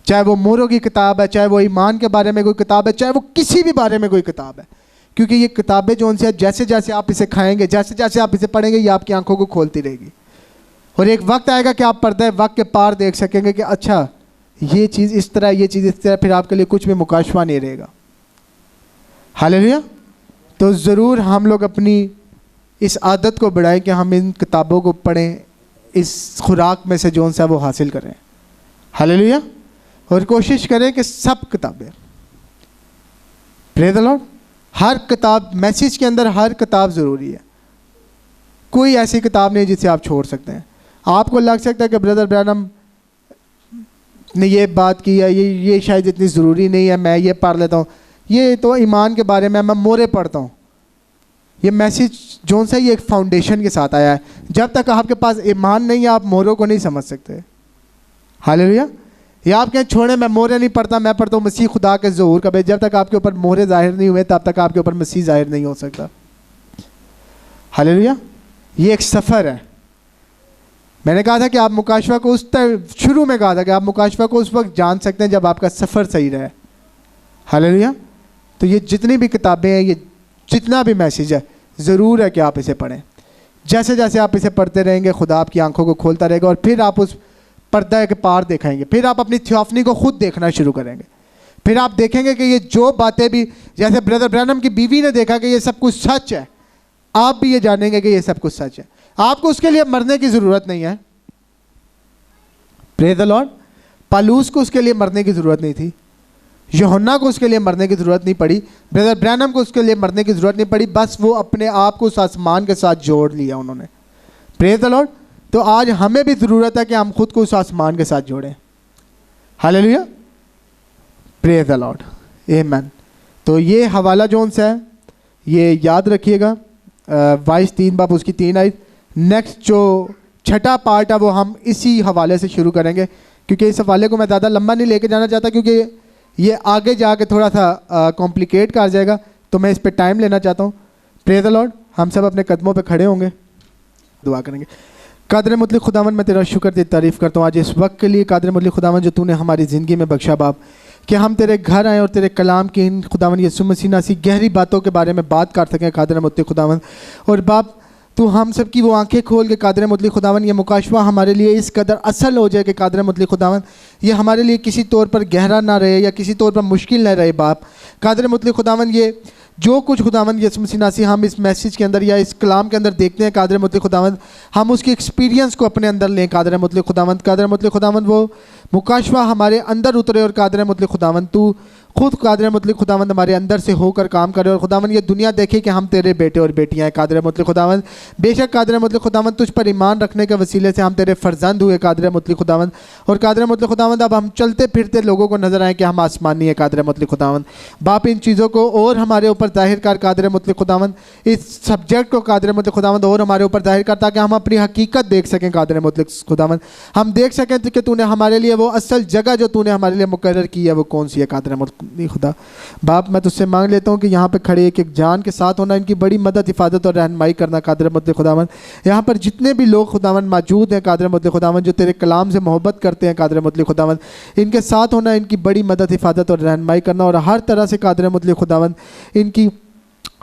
चाहे वो मोरों की किताब है, चाहे वो ईमान के बारे में कोई किताब है, चाहे वो किसी भी बारे में कोई किताब है। क्योंकि ये किताबें जो उनसे जैसे जैसे आप इसे खाएंगे, जैसे जैसे आप इसे पढ़ेंगे, ये आपकी आंखों को खोलती रहेगी। और एक वक्त आएगा कि आप पर्दे वक्त के पार देख सकेंगे कि अच्छा ये चीज़ इस तरह, ये चीज़ इस तरह, फिर आपके लिए कुछ भी मुकाशफा नहीं रहेगा। हालेलुया। तो ज़रूर हम लोग अपनी इस आदत को बढ़ाएं कि हम इन किताबों को पढ़ें, इस खुराक में से जो सा वो हासिल करें। हालेलुया। और कोशिश करें कि सब किताबें, प्रेज़ द लॉर्ड, हर किताब, मैसेज के अंदर हर किताब ज़रूरी है। कोई ऐसी किताब नहीं जिसे आप छोड़ सकते हैं। आपको लग सकता है कि ब्रदर ब्रैनम ने ये बात की है, ये शायद इतनी ज़रूरी नहीं है, मैं ये पढ़ लेता हूँ, ये तो ईमान के बारे में मैं मोरे पढ़ता हूँ। ये मैसेज जो सा ये एक फाउंडेशन के साथ आया है। जब तक आपके पास ईमान नहीं है आप मोरों को नहीं समझ सकते। हालेलुया। या आप कहें छोड़े मैं मोहरे नहीं पढ़ता, मैं पढ़ता हूँ मसीह खुदा के ज़हूर का। जब तक आपके ऊपर मोहरे ज़ाहिर नहीं हुए तब तक आपके ऊपर मसीह ज़ाहिर नहीं हो सकता। हालेलुया। ये एक सफ़र है। मैंने कहा था कि आप मुकाशफा को शुरू में कहा था कि आप मुकाशफा को उस वक्त जान सकते हैं जब आपका सफ़र सही रहे। हालेलुया। तो ये जितनी भी किताबें हैं, ये जितना भी मैसेज है, ज़रूर है कि आप इसे पढ़ें। जैसे जैसे आप इसे पढ़ते रहेंगे खुदा आपकी आंखों को खोलता रहेगा और फिर आप उस पर्दा के पार देखेंगे। फिर आप अपनी थियोफनी को खुद देखना शुरू करेंगे। फिर आप देखेंगे कि ये जो बातें भी, जैसे ब्रदर ब्रैनम की बीवी ने देखा कि ये सब कुछ सच है, आप भी ये जानेंगे कि ये सब कुछ सच है। आपको उसके लिए मरने की ज़रूरत नहीं है। Praise the Lord. पालूस को उसके लिए मरने की ज़रूरत नहीं थी, यूहन्ना को उसके लिए मरने की ज़रूरत नहीं पड़ी, ब्रदर ब्रैनम को उसके लिए मरने की ज़रूरत नहीं पड़ी, बस वो अपने आप को उस आसमान के साथ जोड़ लिया उन्होंने। Praise the Lord. तो आज हमें भी ज़रूरत है कि हम खुद को उस आसमान के साथ जोड़ें। हालेलुया, प्रेज़ द लॉर्ड, आमीन। तो ये हवाला जोन से है, ये याद रखिएगा। वाइस 3 बाब उसकी 3 आयत। नेक्स्ट जो छठा पार्ट है वो हम इसी हवाले से शुरू करेंगे, क्योंकि इस हवाले को मैं ज़्यादा लंबा नहीं लेके जाना चाहता, क्योंकि ये आगे जाके थोड़ा सा कॉम्प्लिकेट कर जाएगा, तो मैं इस पे टाइम लेना चाहता हूँ। Praise the Lord. हम सब अपने कदमों पे खड़े होंगे, दुआ करेंगे। कादर मुतलक खुदावन, मैं तेरा शुक्र तेरी तारीफ़ करता हूँ आज इस वक्त के लिए। कादर मुतलक खुदावन, जो तूने हमारी ज़िंदगी में बख्शा बाप, कि हम तेरे घर आएँ और तेरे कलाम की इन खुदावन यीशु मसीह नासी गहरी बातों के बारे में बात कर सकें कादर मुतलक खुदावन। और बाप तू हम सब की वो आंखें खोल के कादर मुतलक खुदावन, ये मुकाशवा हमारे लिए इस कदर असल हो जाए कि कादर मुतलक खुदावन ये हमारे लिए किसी तौर पर गहरा ना रहे या किसी तौर पर मुश्किल ना रहे बाप। कादर मुतलक खुदावन ये जो कुछ खुदावन यीशु मसीह नासी हम इस मैसेज के अंदर या इस कलाम के अंदर देखते हैं कादर मुतलक खुदावन, हम उसकी एक्सपीरियंस को अपने अंदर लें कादर मुतलक खुदावन। कादर मुतलक खुदावन वो मुकाशवा हमारे अंदर उतरे और कादर मुतलक खुदावन तू खुद कादर मुतलक खुदावन हमारे अंदर से होकर काम करे और खुदावन ये दुनिया देखे कि हम तेरे बेटे और बेटियां हैं कादर मुतलक खुदावन। बेशक कादर मुतलक खुदावन तुझ पर ईमान रखने के वसीले से हम तेरे फर्जंद हुए कादर मुतलक खुदावन। और कादर मुतलक खुदावन अब हम चलते फिरते लोगों को नजर आए कि हम आसमानी है कादर मुतलक खुदावन। बाप इन चीज़ों को और हमारे ऊपर जाहिर कर कादर मुतलक खुदावन, इस सब्जेक्ट को कादर मुतलक खुदावन और हमारे ऊपर जाहिर कर, ताकि हम अपनी हकीकत देख सकें कादर मुतलक खुदावन। हम देख सकें कि तूने हमारे लिए वो असल जगह जो तूने हमारे लिए मुकर्रर की है वो कौन सी है कादर मुतलक खुदा। बाप मैं तुझसे मांग लेता हूँ कि यहाँ पे खड़े एक एक जान के साथ होना, इनकी बड़ी मदद हिफाजत और रहनुमाई करना कादर मुतलक खुदावन। यहाँ पर जितने भी लोग खुदावन मौजूद हैं कादर मुतलक खुदावन, जो तेरे कलाम से मोहब्बत करते हैं कादर मुतलक खुदावन, इनके साथ होना, इनकी बड़ी मदद हिफाजत और रहनुमाई करना, और हर तरह से कादर मुतलक खुदावन इनकी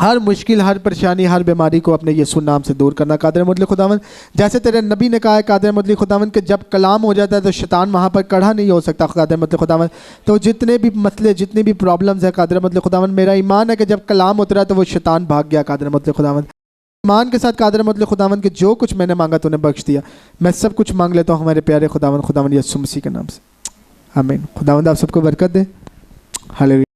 हर मुश्किल, हर परेशानी, हर बीमारी को अपने यीशु नाम से दूर करना कादर मुतलक खुदावन। जैसे तेरे नबी ने कहा है कादर मुतलक खुदावन कि जब कलाम हो जाता है तो शैतान वहाँ पर खड़ा नहीं हो सकता कादर मुतलक खुदावन। तो जितने भी मसले, जितनी भी प्रॉब्लम्स है कादर मुतलक खुदावन, मेरा ईमान है कि जब कलाम उतरा तो वो शैतान भाग गया कादर मुतलक खुदावन। ईमान के साथ कादर मुतलक खुदावन कि जो कुछ मैंने मांगा तूने बख्श दिया। मैं सब कुछ मांग लेता हूँ हमारे प्यारे खुदावन, खुदावन यीशु मसीह के नाम से, आमीन। खुदावंद आप सबको बरकत दे। हालेलुया।